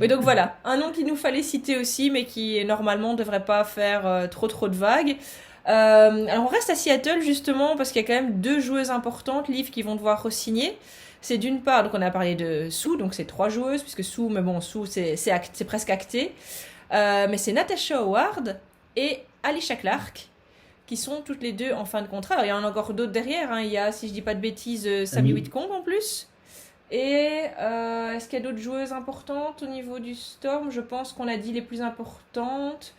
Oui, donc voilà, un nom qu'il nous fallait citer aussi, mais qui normalement ne devrait pas faire trop de vagues. Alors on reste à Seattle justement parce qu'il y a quand même 2 joueuses importantes, Liv, qui vont devoir re-signer. C'est d'une part, donc on a parlé de Sue, donc c'est 3 joueuses, puisque Sue, c'est presque acté. Mais c'est Natasha Howard et Alicia Clark, qui sont toutes les 2 en fin de contrat. Alors, il y en a encore d'autres derrière, hein. Il y a, si je dis pas de bêtises, Sammy Whitcomb en plus. Et est-ce qu'il y a d'autres joueuses importantes au niveau du Storm? Je pense qu'on a dit les plus importantes.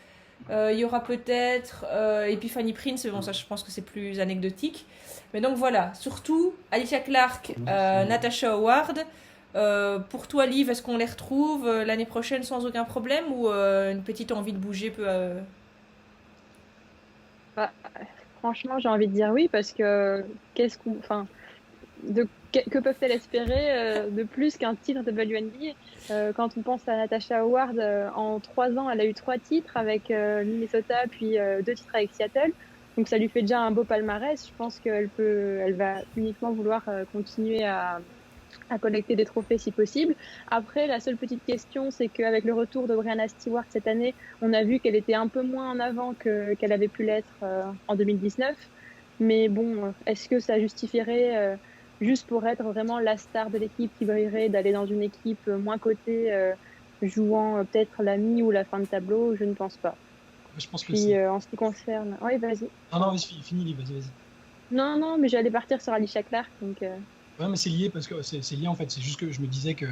Il y aura peut-être Epiphany Prince, bon ça je pense que c'est plus anecdotique. Mais donc voilà, surtout Alicia Clark, Natasha Howard. Pour toi Liv, est-ce qu'on les retrouve l'année prochaine sans aucun problème ou une petite envie de bouger peut Franchement, j'ai envie de dire oui parce que que peuvent-elles espérer de plus qu'un titre de WNBA? Quand on pense à Natasha Howard, en 3 ans, elle a eu 3 titres avec Minnesota, puis 2 titres avec Seattle. Donc ça lui fait déjà un beau palmarès. Je pense elle va uniquement vouloir continuer à collecter des trophées si possible. Après, la seule petite question, c'est qu'avec le retour de Brianna Stewart cette année, on a vu qu'elle était un peu moins en avant qu'elle avait pu l'être en 2019. Mais bon, est-ce que ça justifierait juste pour être vraiment la star de l'équipe qui brillerait, d'aller dans une équipe moins cotée, jouant peut-être la mi ou la fin de tableau? Je ne pense pas. Je pense que puis en ce qui concerne... Oui, vas-y. Non, fini, vas-y. Non, mais j'allais partir sur Alicia Clark, donc... Ouais, mais c'est lié parce que c'est lié en fait. C'est juste que je me disais que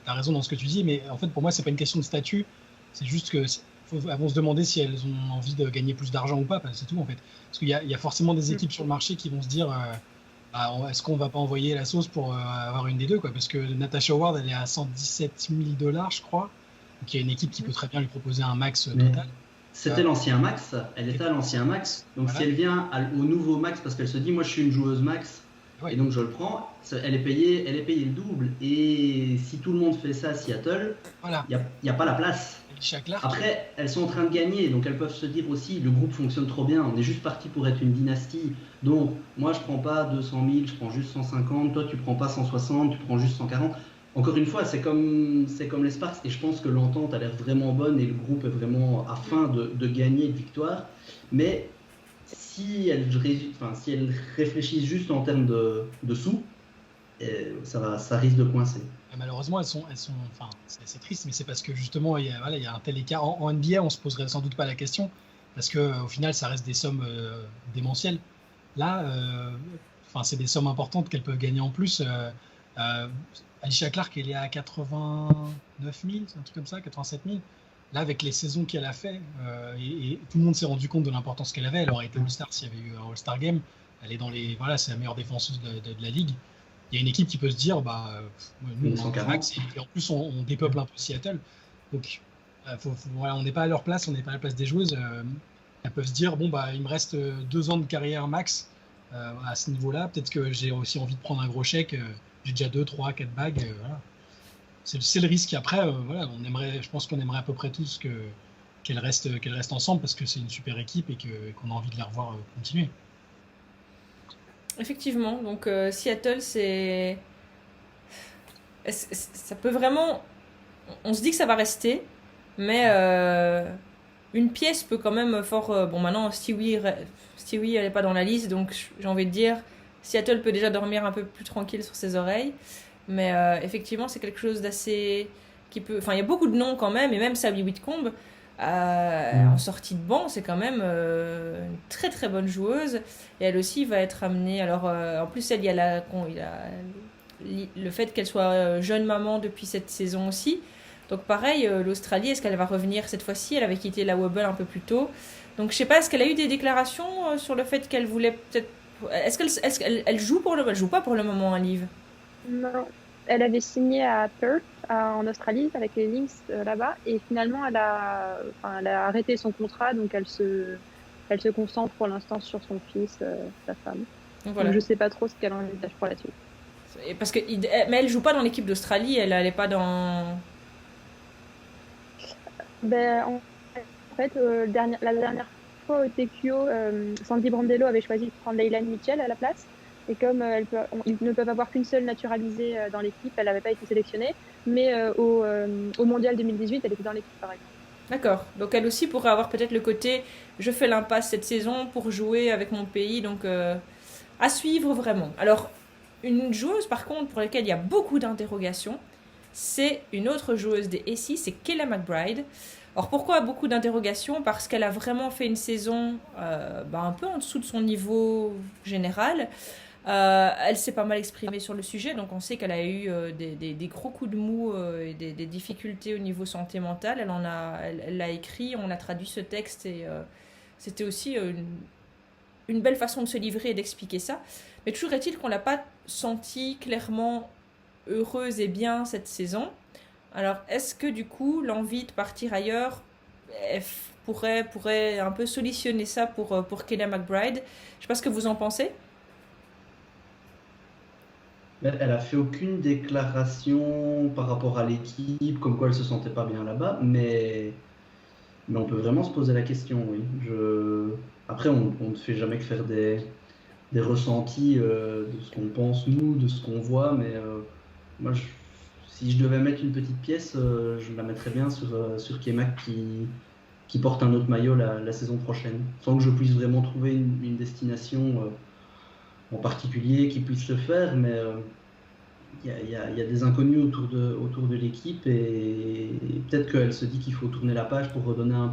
t'as raison dans ce que tu dis, mais en fait pour moi c'est pas une question de statut. C'est juste que elles vont se demander si elles ont envie de gagner plus d'argent ou pas. C'est tout en fait. Parce qu'il y a forcément des équipes sur le marché qui vont se dire est-ce qu'on va pas envoyer la sauce pour avoir une des deux quoi? Parce que Natasha Howard elle est à $117 000 je crois. Donc il y a une équipe qui peut très bien lui proposer un max total. C'était l'ancien max. Elle était à l'ancien max. Donc voilà. Si elle vient au nouveau max parce qu'elle se dit moi je suis une joueuse max. Ouais. Et donc je le prends, elle est payée le double. Et si tout le monde fait ça à Seattle, il n'y a pas la place. Après, elles sont en train de gagner, donc elles peuvent se dire aussi, le groupe fonctionne trop bien, on est juste parti pour être une dynastie. Donc moi je prends pas 200 000, je prends juste 150, toi tu prends pas 160, tu prends juste 140. Encore une fois, c'est comme les Sparks, et je pense que l'entente a l'air vraiment bonne et le groupe est vraiment à fin de gagner de victoire. Mais si elles réfléchissent juste en termes de sous, ça risque de coincer. Malheureusement, elles sont c'est triste, mais c'est parce que justement, il y a un tel écart. En NBA, on se poserait sans doute pas la question, parce qu'au final, ça reste des sommes démentielles. Là, c'est des sommes importantes qu'elles peuvent gagner en plus. Alicia Clark, elle est à 89 000, un truc comme ça, 87 000. Là, avec les saisons qu'elle a fait, et tout le monde s'est rendu compte de l'importance qu'elle avait. Elle aurait été All-Star s'il y avait eu un All-Star Game. Elle est dans c'est la meilleure défenseuse de la ligue. Il y a une équipe qui peut se dire, nous, on est max, et en plus, on dépeuple un peu Seattle. Donc, on n'est pas à leur place, on n'est pas à la place des joueuses. elles peuvent se dire bon bah il me reste 2 ans de carrière max à ce niveau-là. Peut-être que j'ai aussi envie de prendre un gros chèque. J'ai déjà 2, 3, 4 bagues. Voilà. C'est le risque. Et après, voilà, je pense qu'on aimerait à peu près tous qu'elles restent ensemble parce que c'est une super équipe et qu'on a envie de les revoir continuer. Effectivement, donc Seattle, ça peut vraiment... On se dit que ça va rester, mais une pièce peut quand même fort... bon, maintenant, Stewie, elle n'est pas dans la liste, donc j'ai envie de dire, Seattle peut déjà dormir un peu plus tranquille sur ses oreilles. Mais effectivement, c'est quelque chose d'assez... Enfin, il y a beaucoup de noms quand même, et même Sabine Whitcomb, en sortie de banc, c'est quand même une très très bonne joueuse. Et elle aussi va être amenée... Alors, en plus, il y a le fait qu'elle soit jeune maman depuis cette saison aussi. Donc pareil, l'Australie, est-ce qu'elle va revenir cette fois-ci? Elle avait quitté la Wobble un peu plus tôt. Donc je sais pas, est-ce qu'elle a eu des déclarations sur le fait qu'elle voulait peut-être... Est-ce qu'elle joue pour le... Elle joue pas pour le moment, un livre? Non. Elle avait signé à Perth, en Australie, avec les Lynx là-bas, et finalement, elle a arrêté son contrat, donc elle se concentre pour l'instant sur son fils, sa femme. Donc, voilà. Donc, je sais pas trop ce qu'elle envisage pour la suite. Parce que, mais elle joue pas dans l'équipe d'Australie, elle est pas dans... Ben, en fait, la dernière fois au TQO, Sandy Brandello avait choisi de prendre Leyland Mitchell à la place. Et comme ils ne peuvent avoir qu'une seule naturalisée dans l'équipe, elle n'avait pas été sélectionnée. Mais au Mondial 2018, elle était dans l'équipe, par exemple. D'accord. Donc elle aussi pourrait avoir peut-être le côté je fais l'impasse cette saison pour jouer avec mon pays. Donc à suivre vraiment. Alors, une joueuse par contre pour laquelle il y a beaucoup d'interrogations, c'est une autre joueuse des Aces, c'est Kayla McBride. Alors pourquoi beaucoup d'interrogations? Parce qu'elle a vraiment fait une saison un peu en dessous de son niveau général. Elle s'est pas mal exprimée sur le sujet, donc on sait qu'elle a eu des gros coups de mou et des difficultés au niveau santé mentale. Elle l'a écrit, on a traduit ce texte et c'était aussi une belle façon de se livrer et d'expliquer ça. Mais toujours est-il qu'on l'a pas sentie clairement heureuse et bien cette saison. Alors est-ce que du coup l'envie de partir ailleurs pourrait un peu solutionner ça pour Kayla McBride? Je sais pas ce que vous en pensez. Elle a fait aucune déclaration par rapport à l'équipe, comme quoi elle se sentait pas bien là-bas, mais on peut vraiment se poser la question, oui. Après, on ne fait jamais que faire des ressentis de ce qu'on pense, nous, de ce qu'on voit, mais moi, si je devais mettre une petite pièce, je la mettrais bien sur Kemak qui porte un autre maillot la saison prochaine, sans que je puisse vraiment trouver une destination en particulier qui puisse le faire, mais il y a des inconnus autour de l'équipe et peut-être qu'elle se dit qu'il faut tourner la page pour redonner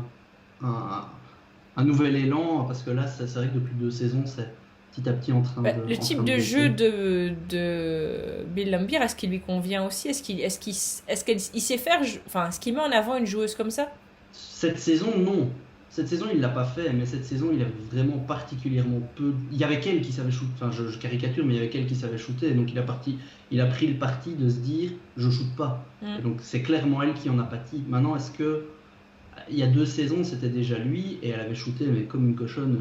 un nouvel élan, parce que là c'est vrai que depuis 2 saisons c'est petit à petit en train de... Le type de jeu de Bill Laimbeer, est-ce qu'il lui convient aussi? Est-ce qu'il sait faire, enfin, est-ce qu'il met en avant une joueuse comme ça? Cette saison, non. Cette saison, il l'a pas fait, mais cette saison, il avait vraiment particulièrement peu. Il y avait qu'elle qui savait shooter. Enfin, je caricature, mais il y avait qu'elle qui savait shooter. Donc, il a pris le parti de se dire, je shoote pas. Et donc, c'est clairement elle qui en a pâti. Maintenant, est-ce que il y a 2 saisons, c'était déjà lui et elle avait shooté, mais comme une cochonne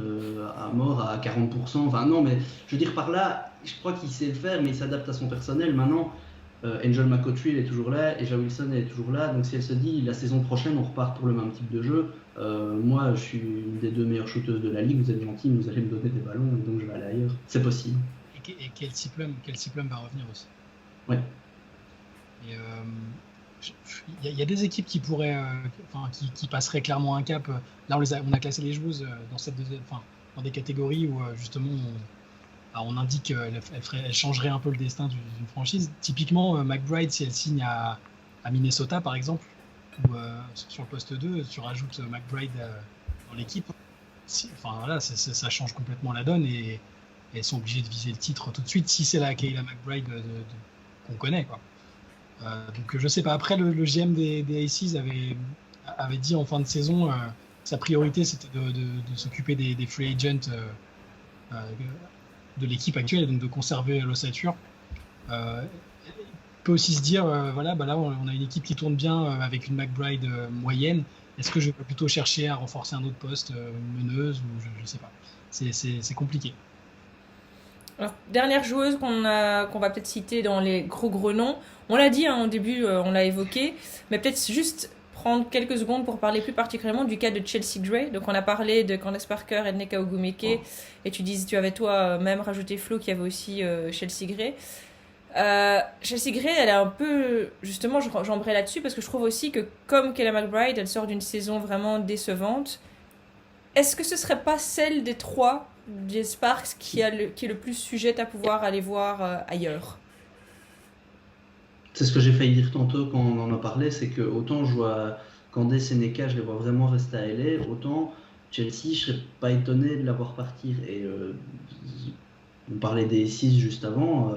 à mort à 40%. Enfin, non, mais je veux dire par là, je crois qu'il sait le faire, mais il s'adapte à son personnel. Maintenant, Angel McCoughtry elle est toujours là, Eja Wilson elle est toujours là, donc si elle se dit la saison prochaine on repart pour le même type de jeu, moi je suis une des 2 meilleures shooteuses de la ligue, vous êtes gentil, vous allez me donner des ballons et donc je vais aller ailleurs, c'est possible. Et Kelsey Plum va revenir aussi. Ouais. Il y a des équipes qui pourraient, qui passeraient clairement un cap. Là on a classé les joueuses dans des catégories où justement on indique qu'elle changerait un peu le destin d'une franchise. Typiquement, McBride, si elle signe à Minnesota, par exemple, ou sur le poste 2, tu rajoutes McBride dans l'équipe, ça change complètement la donne et elles sont obligées de viser le titre tout de suite si c'est la Kayla McBride qu'on connaît, quoi. Donc je sais pas. Après, le GM des Aces avait dit en fin de saison sa priorité c'était de s'occuper des free agents de l'équipe actuelle, donc de conserver l'ossature. peut aussi se dire, voilà, là, on a une équipe qui tourne bien avec une McBride moyenne. Est-ce que je vais plutôt chercher à renforcer un autre poste, meneuse, ou je ne sais pas. C'est compliqué. Alors, dernière joueuse qu'on va peut-être citer dans les gros noms. On l'a dit au début, on l'a évoqué, mais peut-être juste prendre quelques secondes pour parler plus particulièrement du cas de Chelsea Gray. Donc on a parlé de Candace Parker et de Nneka Ogwumike, et tu avais toi-même rajouté Flo qu'il y avait aussi Chelsea Gray. Chelsea Gray, elle est un peu... Justement, j'embraye là-dessus parce que je trouve aussi que comme Kayla McBride, elle sort d'une saison vraiment décevante. Est-ce que ce serait pas celle des trois des Sparks qui est le plus sujette à pouvoir aller voir ailleurs? C'est ce que j'ai failli dire tantôt quand on en a parlé, c'est que autant je vois Candace et Nneka, je les vois vraiment rester à LA, autant Chelsea, je serais pas étonné de la voir partir. Et on parlait des 6 juste avant.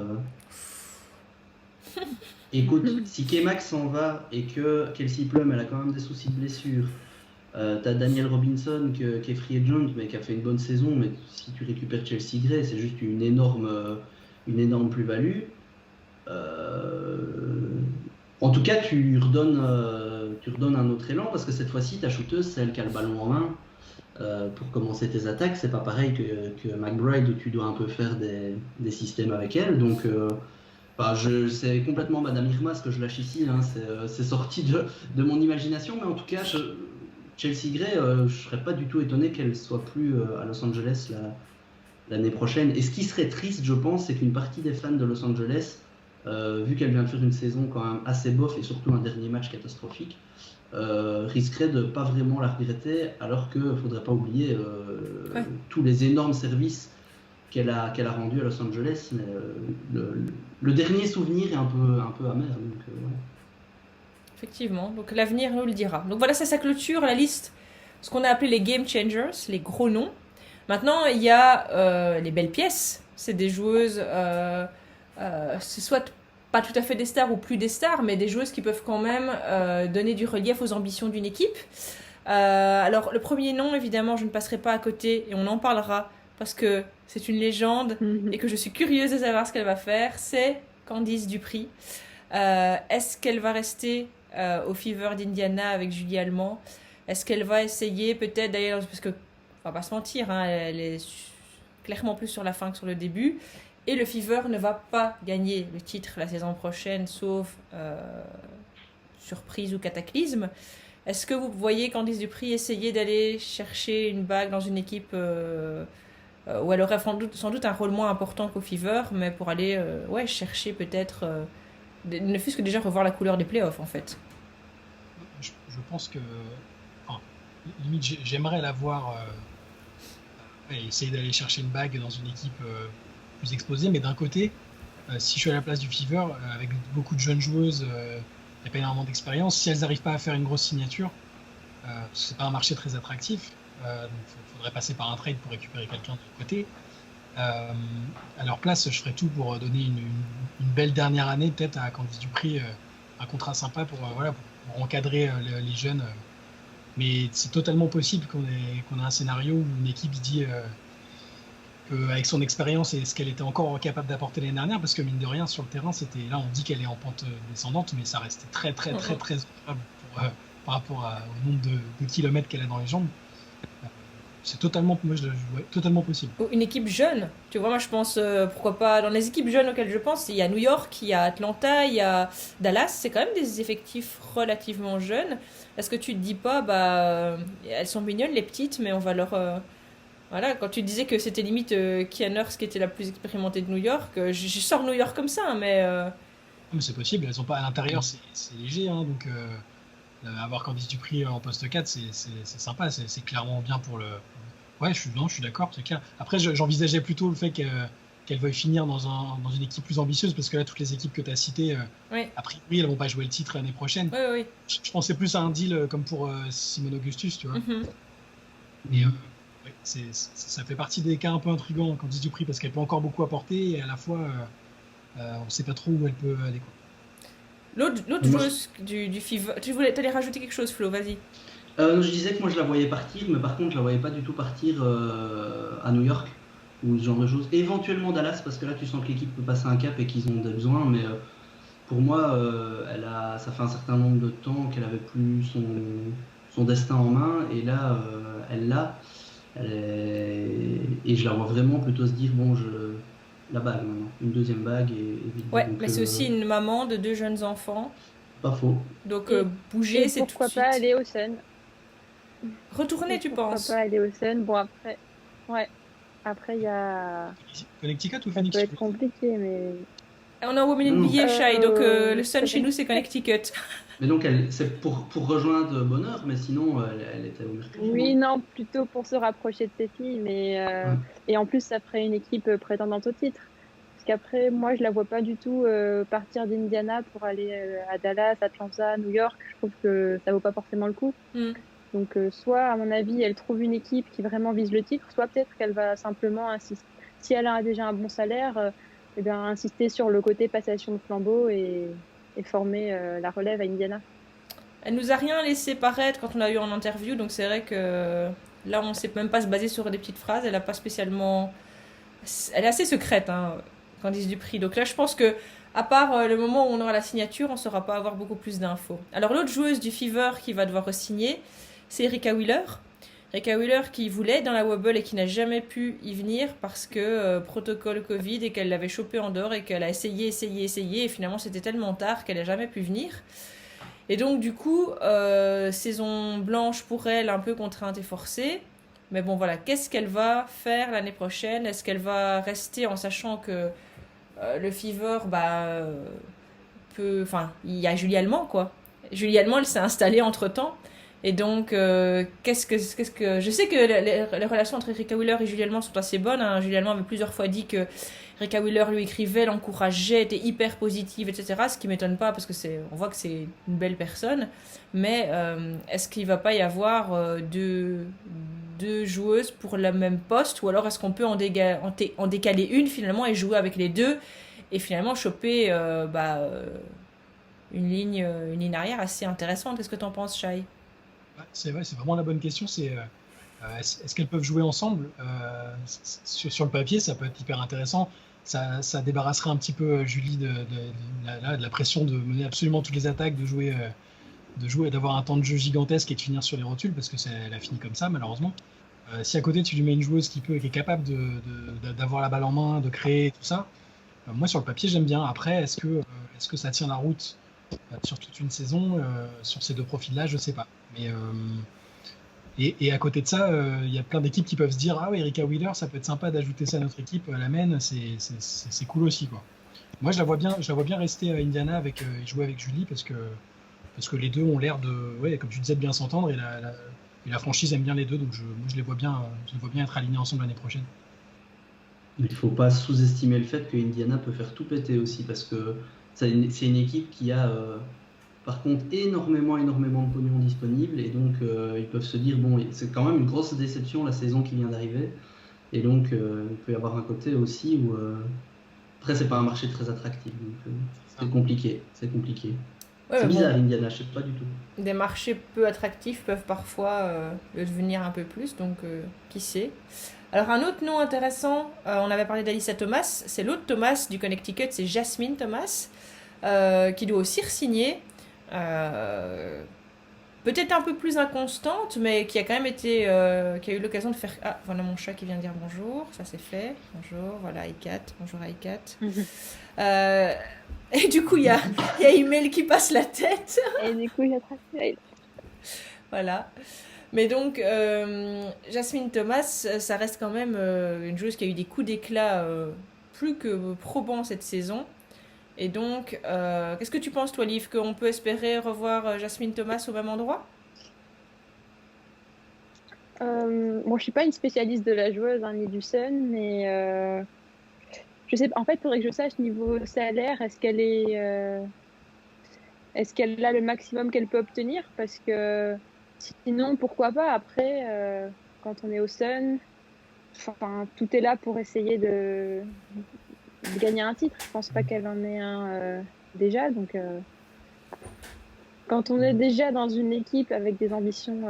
Écoute, si K-Max s'en va et que Kelsey Plum, elle a quand même des soucis de blessure, t'as Daniel Robinson qui est free agent, mais qui a fait une bonne saison, mais si tu récupères Chelsea Gray, c'est juste une énorme plus-value. En tout cas, tu redonnes un autre élan, parce que cette fois-ci, ta shooteuse, c'est elle qui a le ballon en main pour commencer tes attaques. C'est pas pareil que McBride, où tu dois un peu faire des systèmes avec elle. Donc, c'est complètement Madame Irma ce que je lâche ici. Hein. C'est sorti de mon imagination, mais en tout cas, Chelsea Gray, je serais pas du tout étonné qu'elle soit plus à Los Angeles l'année prochaine. Et ce qui serait triste, je pense, c'est qu'une partie des fans de Los Angeles, vu qu'elle vient de faire une saison quand même assez bof et surtout un dernier match catastrophique, risquerait de pas vraiment la regretter, alors qu'il ne faudrait pas oublier tous les énormes services qu'elle a rendus à Los Angeles. Mais le dernier souvenir est un peu amer. Donc, ouais. Effectivement, donc l'avenir nous le dira. Donc voilà, ça clôture la liste, ce qu'on a appelé les game changers, les gros noms. Maintenant, il y a les belles pièces. C'est des joueuses, c'est soit pas tout à fait des stars ou plus des stars, mais des joueuses qui peuvent quand même donner du relief aux ambitions d'une équipe. Alors, le premier nom, évidemment, je ne passerai pas à côté, et on en parlera, parce que c'est une légende, et que je suis curieuse de savoir ce qu'elle va faire, c'est Candice Dupri. Est-ce qu'elle va rester au Fever d'Indiana avec Julie Allemand? Est-ce qu'elle va essayer peut-être d'ailleurs, parce que on va pas se mentir, hein, elle est clairement plus sur la fin que sur le début, et le Fever ne va pas gagner le titre la saison prochaine, sauf surprise ou cataclysme. Est-ce que vous voyez Candice Dupri essayer d'aller chercher une bague dans une équipe où elle aurait sans doute un rôle moins important qu'au Fever, mais pour aller chercher peut-être, ne fût-ce que déjà revoir la couleur des playoffs en fait? Je pense que, limite, j'aimerais la voir essayer d'aller chercher une bague dans une équipe plus exposée, mais d'un côté, si je suis à la place du Fever, avec beaucoup de jeunes joueuses, il n'y a pas énormément d'expérience, si elles n'arrivent pas à faire une grosse signature, c'est pas un marché très attractif, donc il faudrait passer par un trade pour récupérer quelqu'un de l'autre côté. À leur place, je ferais tout pour donner une belle dernière année peut-être à Candice Dupri, un contrat sympa pour encadrer les jeunes. Mais c'est totalement possible qu'on ait un scénario où une équipe se dit qu'avec son expérience et ce qu'elle était encore capable d'apporter l'année dernière, parce que mine de rien sur le terrain, là on dit qu'elle est en pente descendante, mais ça restait très honorable par rapport au nombre de kilomètres qu'elle a dans les jambes. C'est totalement possible. Une équipe jeune, tu vois, moi je pense, pourquoi pas, dans les équipes jeunes auxquelles je pense, il y a New York, il y a Atlanta, il y a Dallas, c'est quand même des effectifs relativement jeunes. Est-ce que tu te dis pas, elles sont mignonnes les petites, mais on va leur... Voilà, quand tu disais que c'était limite Kian Nurse qui était la plus expérimentée de New York, je sors New York comme ça, hein, mais... Mais c'est possible, elles ont pas à l'intérieur, c'est léger, hein, donc avoir Candice Dupri en poste 4, c'est sympa, c'est clairement bien pour le... Ouais, je suis d'accord, c'est clair. Après, j'envisageais plutôt le fait qu'elle veuille finir dans une équipe plus ambitieuse, parce que là, toutes les équipes que tu as citées, a priori, elles vont pas jouer le titre l'année prochaine. Oui. Je pensais plus à un deal comme pour Simone Augustus, tu vois. Mais ça fait partie des cas un peu intrigants, Candice Dupri, parce qu'elle peut encore beaucoup apporter, et à la fois, on ne sait pas trop où elle peut aller, quoi. L'autre joueuse du Fever... T'allais rajouter quelque chose, Flo, vas-y. Je disais que moi je la voyais partir, mais par contre je la voyais pas du tout partir à New York ou ce genre de choses. Éventuellement Dallas, parce que là tu sens que l'équipe peut passer un cap et qu'ils ont des besoins, mais pour moi, ça fait un certain nombre de temps qu'elle avait plus son destin en main, et là, elle l'a. Et je la vois vraiment plutôt se dire, bon, la bague maintenant, une deuxième bague. Ouais, donc, mais c'est aussi une maman de 2 jeunes enfants. Pas faux. Donc Et- bouger, Et c'est tout de pourquoi suite. pas aller au Sun? Retourner, Et tu pourquoi penses? pas aller au Sun? Bon, après, ouais. Après, il y a... Connecticut ou Ça Phoenix? peut être compliqué, mais... On est en Women Non, non. NBA, Shai, donc le Sun c'est chez nous, c'est Connecticut. Mais donc, c'est pour rejoindre Bonheur, mais sinon, elle était au Mercure. Oui, non, plutôt pour se rapprocher de ses filles, mais Ouais. et en plus, ça ferait une équipe prétendante au titre. Parce qu'après, moi, je la vois pas du tout partir d'Indiana pour aller à Dallas, Atlanta, New York. Je trouve que ça vaut pas forcément le coup. Hmm. Donc, soit, à mon avis, elle trouve une équipe qui vraiment vise le titre, soit peut-être qu'elle va simplement insister. Si elle a déjà un bon salaire, eh bien, insister sur le côté passation de flambeau et former la relève à Indiana. Elle nous a rien laissé paraître quand on l'a eu en interview, donc c'est vrai que là, on sait même pas se baser sur des petites phrases. Elle a pas spécialement. Elle est assez secrète, hein, Candice Dupri. Donc là, je pense que, à part le moment où on aura la signature, on saura pas avoir beaucoup plus d'infos. Alors, l'autre joueuse du Fever qui va devoir re-signer, c'est Erika Wheeler. Erika Wheeler qui voulait être dans la Wobble et qui n'a jamais pu y venir parce que protocole Covid et qu'elle l'avait chopé en dehors et qu'elle a essayé et finalement c'était tellement tard qu'elle n'a jamais pu venir. Et donc du coup, saison blanche pour elle, un peu contrainte et forcée. Mais bon voilà, qu'est-ce qu'elle va faire l'année prochaine? Est-ce qu'elle va rester en sachant que le Fever, Enfin, il y a Julie Allemand, quoi. Julie Allemand, elle s'est installée entre-temps. Et donc, qu'est-ce que... Je sais que les relations entre Erika Wheeler et Julie Allemand sont assez bonnes. Hein. Julie Allemand avait plusieurs fois dit que Erika Wheeler lui écrivait, l'encourageait, était hyper positive, etc. Ce qui m'étonne pas parce que on voit que c'est une belle personne. Mais est-ce qu'il va pas y avoir deux joueuses pour le même poste, ou alors est-ce qu'on peut en décaler une finalement et jouer avec les deux et finalement choper une ligne arrière assez intéressante? Qu'est-ce que t'en penses, Shai? C'est vrai, c'est vraiment la bonne question. Est-ce qu'elles peuvent jouer ensemble? Sur le papier, ça peut être hyper intéressant. Ça débarrasserait un petit peu Julie de la pression de mener absolument toutes les attaques, de jouer, d'avoir un temps de jeu gigantesque et de finir sur les rotules, parce que elle a fini comme ça, malheureusement. Si à côté tu lui mets une joueuse qui est capable d'avoir la balle en main, de créer tout ça, moi sur le papier j'aime bien. Après, est-ce que ça tient la route sur toute une saison sur ces deux profils-là? Je sais pas. Mais et à côté de ça, il y a plein d'équipes qui peuvent se dire, ah oui, Erika Wheeler, ça peut être sympa d'ajouter ça à notre équipe, la mène, c'est cool aussi, quoi. Moi je la vois bien rester à Indiana et jouer avec Julie, parce que les deux ont l'air de, comme tu disais, de bien s'entendre, et la franchise aime bien les deux, donc moi je les vois bien être alignés ensemble l'année prochaine. Il ne faut pas sous-estimer le fait que Indiana peut faire tout péter aussi, parce que c'est une équipe qui a par contre énormément de pognon disponible, et donc ils peuvent se dire, bon, c'est quand même une grosse déception la saison qui vient d'arriver, et donc il peut y avoir un côté aussi où après c'est pas un marché très attractif, donc c'est compliqué. Ouais, C'est mais bizarre, bon, Indiana, je sais pas du tout. des marchés peu attractifs peuvent parfois le devenir un peu plus, donc qui sait. Alors un autre nom intéressant, on avait parlé d'Alyssa Thomas, c'est l'autre Thomas du Connecticut, c'est Jasmine Thomas, qui doit aussi re-signer. Peut-être un peu plus inconstante, mais qui a quand même été, qui a eu l'occasion de faire... Ah, voilà mon chat qui vient dire bonjour, ça c'est fait. Bonjour, voilà iCat, bonjour iCat. Et du coup, il y a Email qui passe la tête. Et du coup, il a tracé. Voilà. Mais donc, Jasmine Thomas, ça reste quand même une joueuse qui a eu des coups d'éclat plus que probants cette saison. Et donc, qu'est-ce que tu penses, toi, Liv, qu'on peut espérer revoir Jasmine Thomas au même endroit? Bon, je suis pas une spécialiste de la joueuse ni du Sun, mais je sais. En fait, il faudrait que je sache niveau salaire, est-ce qu'elle a le maximum qu'elle peut obtenir? Parce que sinon, pourquoi pas? Après, quand on est au Sun, tout est là pour essayer de gagner un titre. Je pense pas qu'elle en ait un déjà. Donc, quand on est déjà dans une équipe avec des ambitions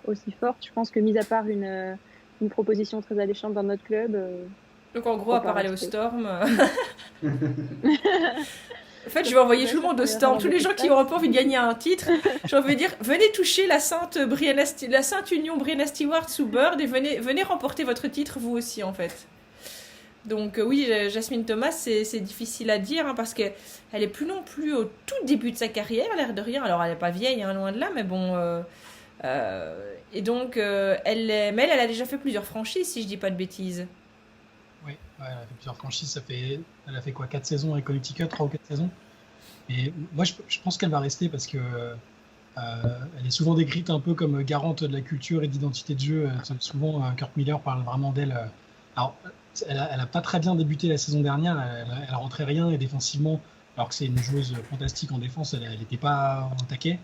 aussi fortes, je pense que mis à part une proposition très alléchante dans notre club. Donc, en gros, à part aller au Storm... En fait, je vais envoyer Ouais, tout le ça monde au pourrait stand. avoir Tous les gens beaucoup qui de n'auront pas envie de gagner un titre, j'ai envie de dire, venez toucher la Sainte Union Brianna Stewart sous Bird et venez remporter votre titre vous aussi en fait. Donc oui, Jasmine Thomas, c'est difficile à dire hein, parce qu'elle est plus non plus au tout début de sa carrière, l'air de rien. Alors elle n'est pas vieille, hein, loin de là, mais bon. Et donc elle a déjà fait plusieurs franchises, si je dis pas de bêtises. Oui, elle a fait plusieurs franchises. Elle a fait quoi, 4 saisons avec Connecticut, 3 ou 4 saisons. Et moi, je pense qu'elle va rester parce que elle est souvent décrite un peu comme garante de la culture et d'identité de jeu. Souvent, Kurt Miller parle vraiment d'elle. Alors, elle a pas très bien débuté la saison dernière. Elle rentrait rien et défensivement, alors que c'est une joueuse fantastique en défense, elle n'était pas en taquet.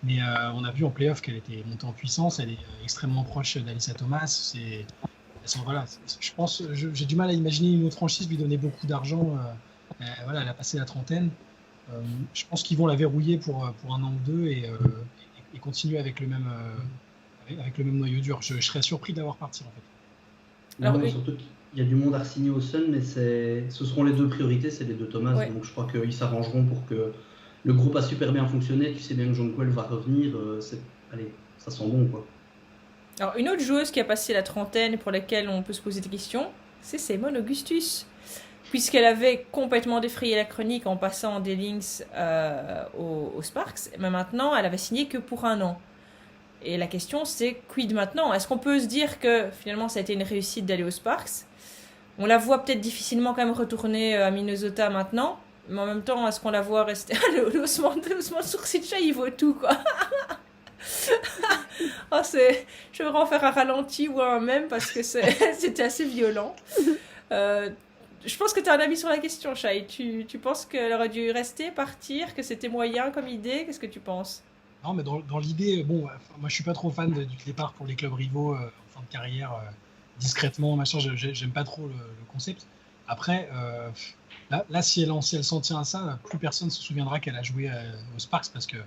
Mais on a vu en playoff qu'elle était montée en puissance. Elle est extrêmement proche d'Alyssa Thomas. Voilà, je pense, j'ai du mal à imaginer une autre franchise lui donner beaucoup d'argent. Voilà, elle a passé la trentaine. Je pense qu'ils vont la verrouiller pour un an ou deux et continuer avec le même noyau dur. Je serais surpris d'avoir parti en fait. Alors, Non, oui. surtout qu'il y a du monde à signer au Sun, mais ce seront les deux priorités, c'est les deux Thomas. Ouais. Donc je crois qu'ils s'arrangeront pour que le groupe a super bien fonctionné. Tu sais bien que Jonquel va revenir. Allez, ça sent bon quoi. Alors, une autre joueuse qui a passé la trentaine et pour laquelle on peut se poser des questions, c'est Simone Augustus. Puisqu'elle avait complètement défrayé la chronique en passant des Lynx aux Sparks, mais maintenant, elle avait signé que pour un an. Et la question, c'est quid maintenant? Est-ce qu'on peut se dire que finalement, ça a été une réussite d'aller aux Sparks? On la voit peut-être difficilement quand même retourner à Minnesota maintenant, mais en même temps, est-ce qu'on la voit rester... le haussement de sourcil de chat, il vaut tout, quoi. Oh, je vais en faire un ralenti ou un mème parce que c'était assez violent. Je pense que tu as un avis sur la question, Shai. Tu penses qu'elle aurait dû rester, partir, que c'était moyen comme idée? Qu'est-ce que tu penses? Non, mais dans l'idée, bon, moi je suis pas trop fan du départ pour les clubs rivaux en fin de carrière, discrètement, machin. J'aime pas trop le concept. Après, là, si elle s'en tient à ça, plus personne se souviendra qu'elle a joué aux Sparks parce que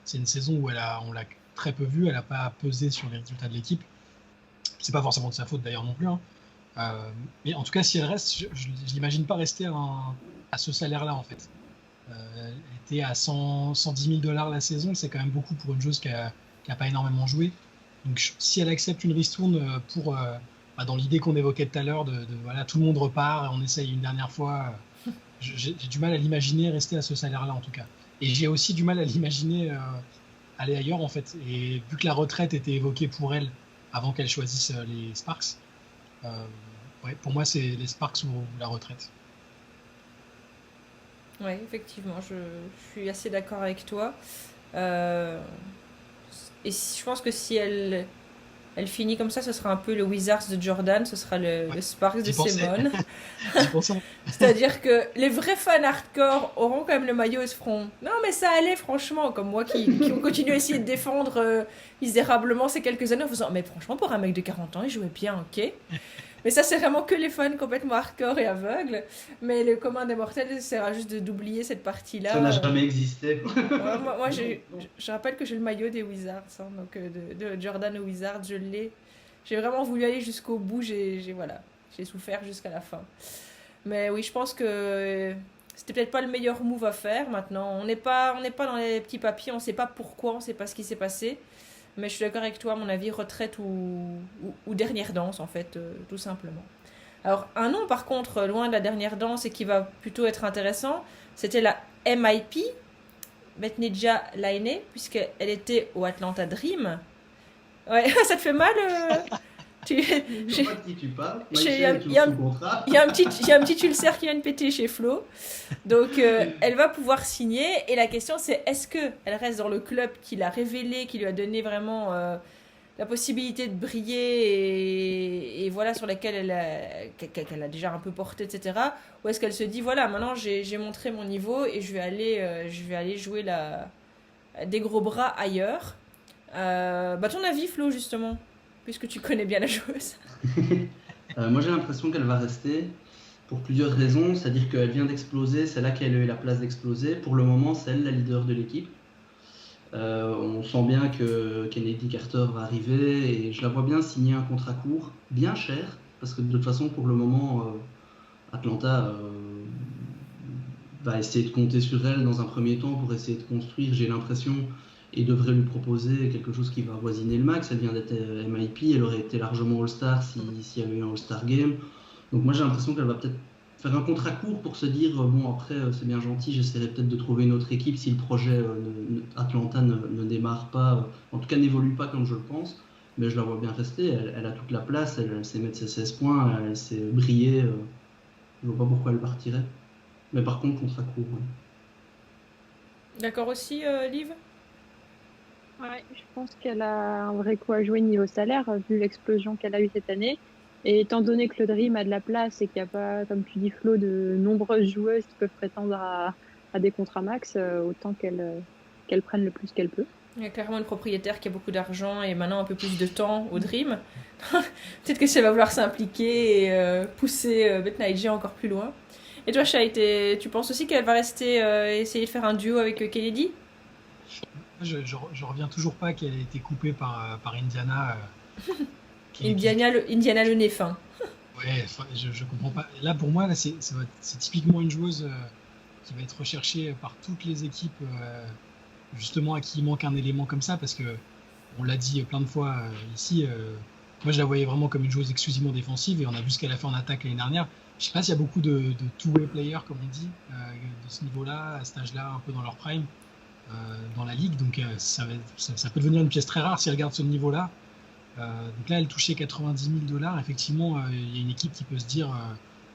c'est une saison où on l'a très peu vue, elle a pas pesé sur les résultats de l'équipe. C'est pas forcément de sa faute d'ailleurs non plus. Hein. Mais en tout cas, si elle reste, je l'imagine pas rester à ce salaire-là en fait. Elle était à 110 000 $ la saison, c'est quand même beaucoup pour une joueuse qui a pas énormément joué. Donc si elle accepte une ristourne pour, dans l'idée qu'on évoquait tout à l'heure, voilà, tout le monde repart et on essaye une dernière fois, j'ai du mal à l'imaginer rester à ce salaire-là en tout cas. Et j'ai aussi du mal à l'imaginer aller ailleurs en fait. Et vu que la retraite était évoquée pour elle avant qu'elle choisisse les Sparks, ouais, pour moi c'est les Sparks ou la retraite. Oui, effectivement, je suis assez d'accord avec toi. Et je pense que si elle finit comme ça, ce sera un peu le Wizards de Jordan, ce sera le Sparks de Simone. C'est-à-dire que les vrais fans hardcore auront quand même le maillot et se feront « Non mais ça allait franchement », comme moi qui ont continué à essayer de défendre misérablement ces quelques années en faisant « Mais franchement pour un mec de 40 ans, il jouait bien, ok ?» Mais ça, c'est vraiment que les fans complètement hardcore et aveugles. Mais le commun des mortels essaiera juste d'oublier cette partie-là. Ça n'a jamais existé. Moi je rappelle que j'ai le maillot des Wizards. Hein, donc de Jordan aux Wizards, je l'ai. J'ai vraiment voulu aller jusqu'au bout. J'ai souffert jusqu'à la fin. Mais oui, je pense que c'était peut-être pas le meilleur move à faire maintenant. On n'est pas dans les petits papiers. On ne sait pas pourquoi, on ne sait pas ce qui s'est passé. Mais je suis d'accord avec toi, à mon avis, retraite ou dernière danse, en fait, tout simplement. Alors, un nom, par contre, loin de la dernière danse et qui va plutôt être intéressant, c'était la MIP, Betnijah Laine, puisqu'elle était au Atlanta Dream. Ouais, ça te fait mal Je sais pas de qui tu parles. Il y a un petit ulcère qui vient de péter chez Flo. Donc, elle va pouvoir signer. Et la question, c'est est-ce qu'elle reste dans le club qui l'a révélé, qui lui a donné vraiment la possibilité de briller et voilà, sur laquelle qu'elle a déjà un peu porté, etc. Ou est-ce qu'elle se dit, voilà, maintenant j'ai montré mon niveau et je vais aller jouer des gros bras ailleurs. Ton avis, Flo, justement, puisque tu connais bien la joueuse. Moi, j'ai l'impression qu'elle va rester pour plusieurs raisons. C'est-à-dire qu'elle vient d'exploser, c'est là qu'elle a eu la place d'exploser. Pour le moment, c'est elle la leader de l'équipe. On sent bien que Kennedy Carter va arriver et je la vois bien signer un contrat court, bien cher, parce que de toute façon, pour le moment, Atlanta va essayer de compter sur elle dans un premier temps pour essayer de construire, j'ai l'impression, et devrait lui proposer quelque chose qui va avoisiner le max. Elle vient d'être MIP, elle aurait été largement All-Star s'il y avait eu un All-Star Game. Donc moi j'ai l'impression qu'elle va peut-être faire un contrat court pour se dire bon après c'est bien gentil, j'essaierai peut-être de trouver une autre équipe si le projet Atlanta ne démarre pas, en tout cas n'évolue pas comme je le pense, mais je la vois bien rester, elle a toute la place, elle sait mettre ses 16 points, elle sait briller, je vois pas pourquoi elle partirait, mais par contre contrat court. Ouais. D'accord aussi, Liv? Ouais, je pense qu'elle a un vrai coup à jouer niveau salaire, vu l'explosion qu'elle a eue cette année. Et étant donné que le Dream a de la place et qu'il n'y a pas, comme tu dis Flo, de nombreuses joueuses qui peuvent prétendre à des contrats max, autant qu'elle prenne le plus qu'elle peut. Il y a clairement une propriétaire qui a beaucoup d'argent et maintenant un peu plus de temps au Dream. Peut-être que ça va vouloir s'impliquer et pousser Beth Naija encore plus loin. Et toi, Shai, tu penses aussi qu'elle va rester essayer de faire un duo avec Kennedy? Je reviens toujours pas qu'elle ait été coupée par Indiana. Indiana le nez fin. Ouais, je comprends pas. Là, pour moi, là, c'est typiquement une joueuse qui va être recherchée par toutes les équipes, justement à qui il manque un élément comme ça, parce que on l'a dit plein de fois ici. Moi, je la voyais vraiment comme une joueuse exclusivement défensive, et on a vu ce qu'elle a fait en attaque l'année dernière. Je sais pas s'il y a beaucoup de two-way players, comme on dit, de ce niveau-là, à cet âge-là, un peu dans leur prime, dans la ligue. Donc, ça peut devenir une pièce très rare si elle garde ce niveau-là. Donc là, elle touchait $90,000. Effectivement, il y a une équipe qui peut se dire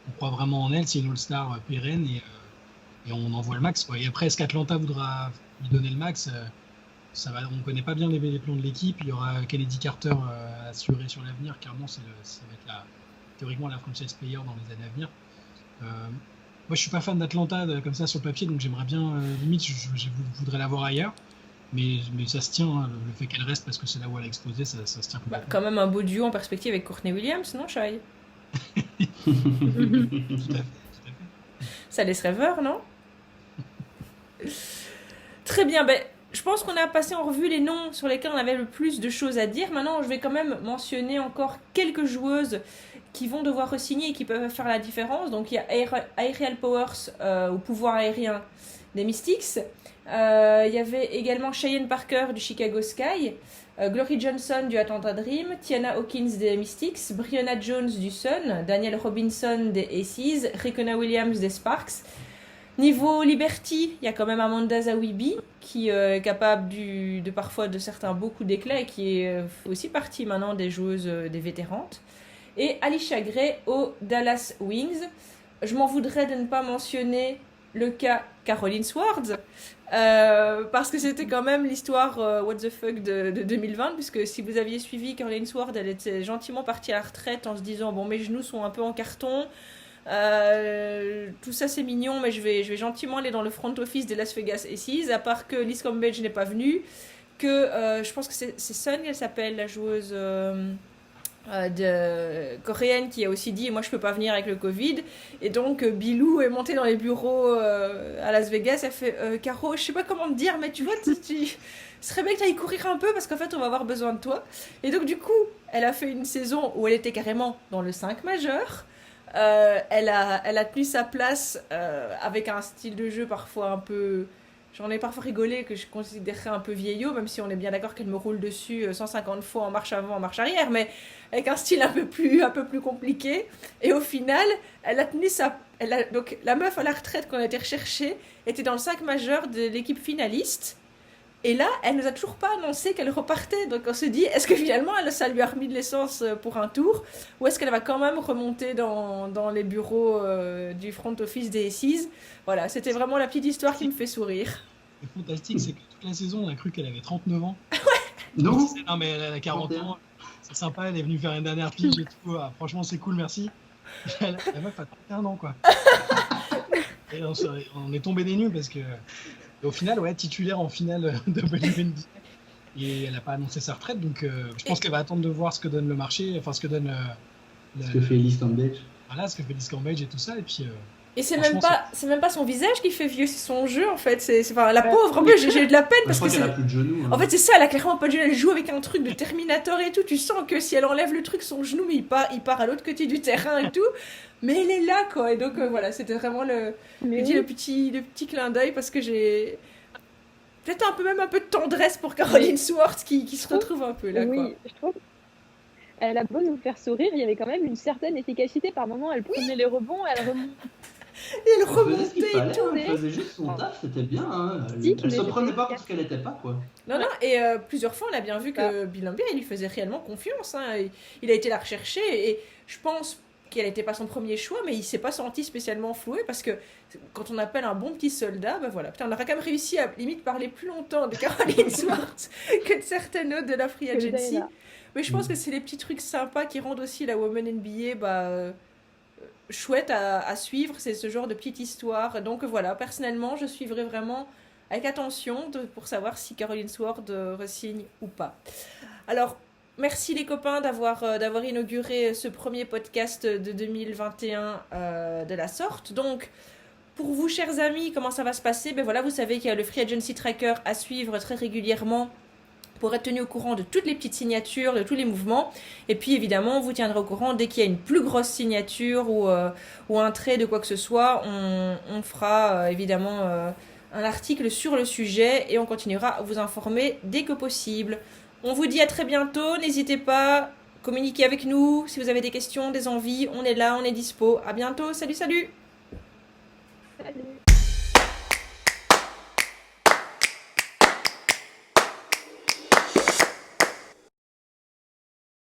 on croit vraiment en elle, c'est une All-Star pérenne et on envoie le max, quoi. Et après, est-ce qu'Atlanta voudra lui donner le max? On ne connaît pas bien les plans de l'équipe. Il y aura Kennedy Carter assuré sur l'avenir. Clairement, ça va être théoriquement la franchise player dans les années à venir. Moi, je suis pas fan d'Atlanta comme ça sur le papier, donc j'aimerais bien, limite, je voudrais la voir ailleurs. Mais ça se tient, hein, le fait qu'elle reste parce que c'est là où elle a explosé, ça se tient complètement. Quand même un beau duo en perspective avec Courtney Williams, non, Shai? Tout à fait. Ça laisse rêveur, non? Très bien, je pense qu'on a passé en revue les noms sur lesquels on avait le plus de choses à dire. Maintenant, je vais quand même mentionner encore quelques joueuses qui vont devoir re-signer et qui peuvent faire la différence. Donc, il y a Aerial Powers au pouvoir aérien des Mystics. Il y avait également Cheyenne Parker du Chicago Sky, Glory Johnson du Atlanta Dream, Tiana Hawkins des Mystics, Brianna Jones du Sun, Danielle Robinson des Aces, Rekona Williams des Sparks. Niveau Liberty, il y a quand même Amanda Zawibi qui est capable de parfois de certains beaux coups d'éclat et qui est aussi partie maintenant des joueuses des vétérantes. Et Alicia Gray au Dallas Wings. Je m'en voudrais de ne pas mentionner le cas Caroline Swords, parce que c'était quand même l'histoire what the fuck de 2020, puisque si vous aviez suivi Caroline Swords, elle était gentiment partie à la retraite en se disant bon, mes genoux sont un peu en carton, tout ça c'est mignon, mais je vais gentiment aller dans le front office des Las Vegas Aces, à part que Liz Cambage n'est pas venue, que je pense que c'est Sun, elle s'appelle, la joueuse coréenne, qui a aussi dit moi je peux pas venir avec le Covid, et donc Bilou est montée dans les bureaux à Las Vegas, elle fait Caro, je sais pas comment te dire, mais tu vois, ce serait bien que tu ailles courir un peu parce qu'en fait on va avoir besoin de toi. Et donc du coup elle a fait une saison où elle était carrément dans le 5 majeur. Elle a tenu sa place avec un style de jeu parfois un peu... J'en ai parfois rigolé, que je considérerais un peu vieillot, même si on est bien d'accord qu'elle me roule dessus 150 fois en marche avant, en marche arrière, mais avec un style un peu plus compliqué. Et au final, elle a tenu donc la meuf à la retraite qu'on a été rechercher était dans le 5 majeur de l'équipe finaliste. Et là, elle nous a toujours pas annoncé qu'elle repartait. Donc on se dit, est-ce que finalement, ça lui a remis de l'essence pour un tour, ou est-ce qu'elle va quand même remonter dans les bureaux du front office des Aces? Voilà, c'était vraiment la petite histoire qui me fait sourire. Le fantastique, c'est que toute la saison, on a cru qu'elle avait 39 ans. Non, mais elle a 40 ans. C'est sympa, elle est venue faire une dernière pige et tout. Ah, franchement, c'est cool, merci. La meuf a 31 ans, quoi. Et on est tombé des nues parce que... Et au final, ouais, titulaire en finale de WNBA. Et elle n'a pas annoncé sa retraite, donc je pense qu'elle va attendre de voir ce que donne le marché, enfin ce que donne... ce que fait Liz Cambage. Voilà, ce que fait Liz Cambage et tout ça, et puis Et Franchement, c'est même pas son visage qui fait vieux, c'est son jeu en fait. Enfin, la Ouais. pauvre, en plus j'ai eu de la peine Je parce crois que qu'elle a c'est. plus de genoux. En fait, c'est ça, elle a clairement pas de genou, elle joue avec un truc de Terminator et tout. Tu sens que si elle enlève le truc, son genou, mais il part à l'autre côté du terrain et tout. Mais elle est là quoi. Et donc voilà, c'était vraiment Mais le oui. petit clin d'œil parce que j'ai. Peut-être même un peu de tendresse pour Caroline Swartz qui se retrouve un peu là quoi. Oui, je trouve. Elle a beau nous faire sourire, il y avait quand même une certaine efficacité. Par moment, elle prenait les rebonds, elle remontait. Et elle Elle faisait ce qu'il remontait et fallait, tout. hein, elle faisait juste son taf, c'était bien. Hein. Tic, Elle mais se c'était prenait pas pour efficace. ce qu'elle était pas, quoi. Non, Ouais. non, et plusieurs fois on a bien vu que Bill Lambert il lui faisait réellement confiance. Hein. Il a été la rechercher et je pense qu'elle n'était pas son premier choix, mais il s'est pas senti spécialement floué parce que quand on appelle un bon petit soldat, ben voilà, putain, on aurait quand même réussi à limite parler plus longtemps de Caroline Swartz que de certaines autres de la Free Que le Agency. Diana. Mais je pense que c'est les petits trucs sympas qui rendent aussi la Women NBA chouette à suivre. C'est ce genre de petite histoire. Donc voilà, personnellement, je suivrai vraiment avec attention pour savoir si Caroline Sword re-signe ou pas. Alors, merci les copains d'avoir inauguré ce premier podcast de 2021 de la sorte. Donc, pour vous, chers amis, comment ça va se passer? Ben voilà, vous savez qu'il y a le Free Agency Tracker à suivre très régulièrement pour être tenu au courant de toutes les petites signatures, de tous les mouvements. Et puis évidemment, on vous tiendra au courant dès qu'il y a une plus grosse signature ou un trait de quoi que ce soit. On fera évidemment un article sur le sujet et on continuera à vous informer dès que possible. On vous dit à très bientôt. N'hésitez pas, communiquez avec nous. Si vous avez des questions, des envies, on est là, on est dispo. À bientôt. Salut, salut! Salut.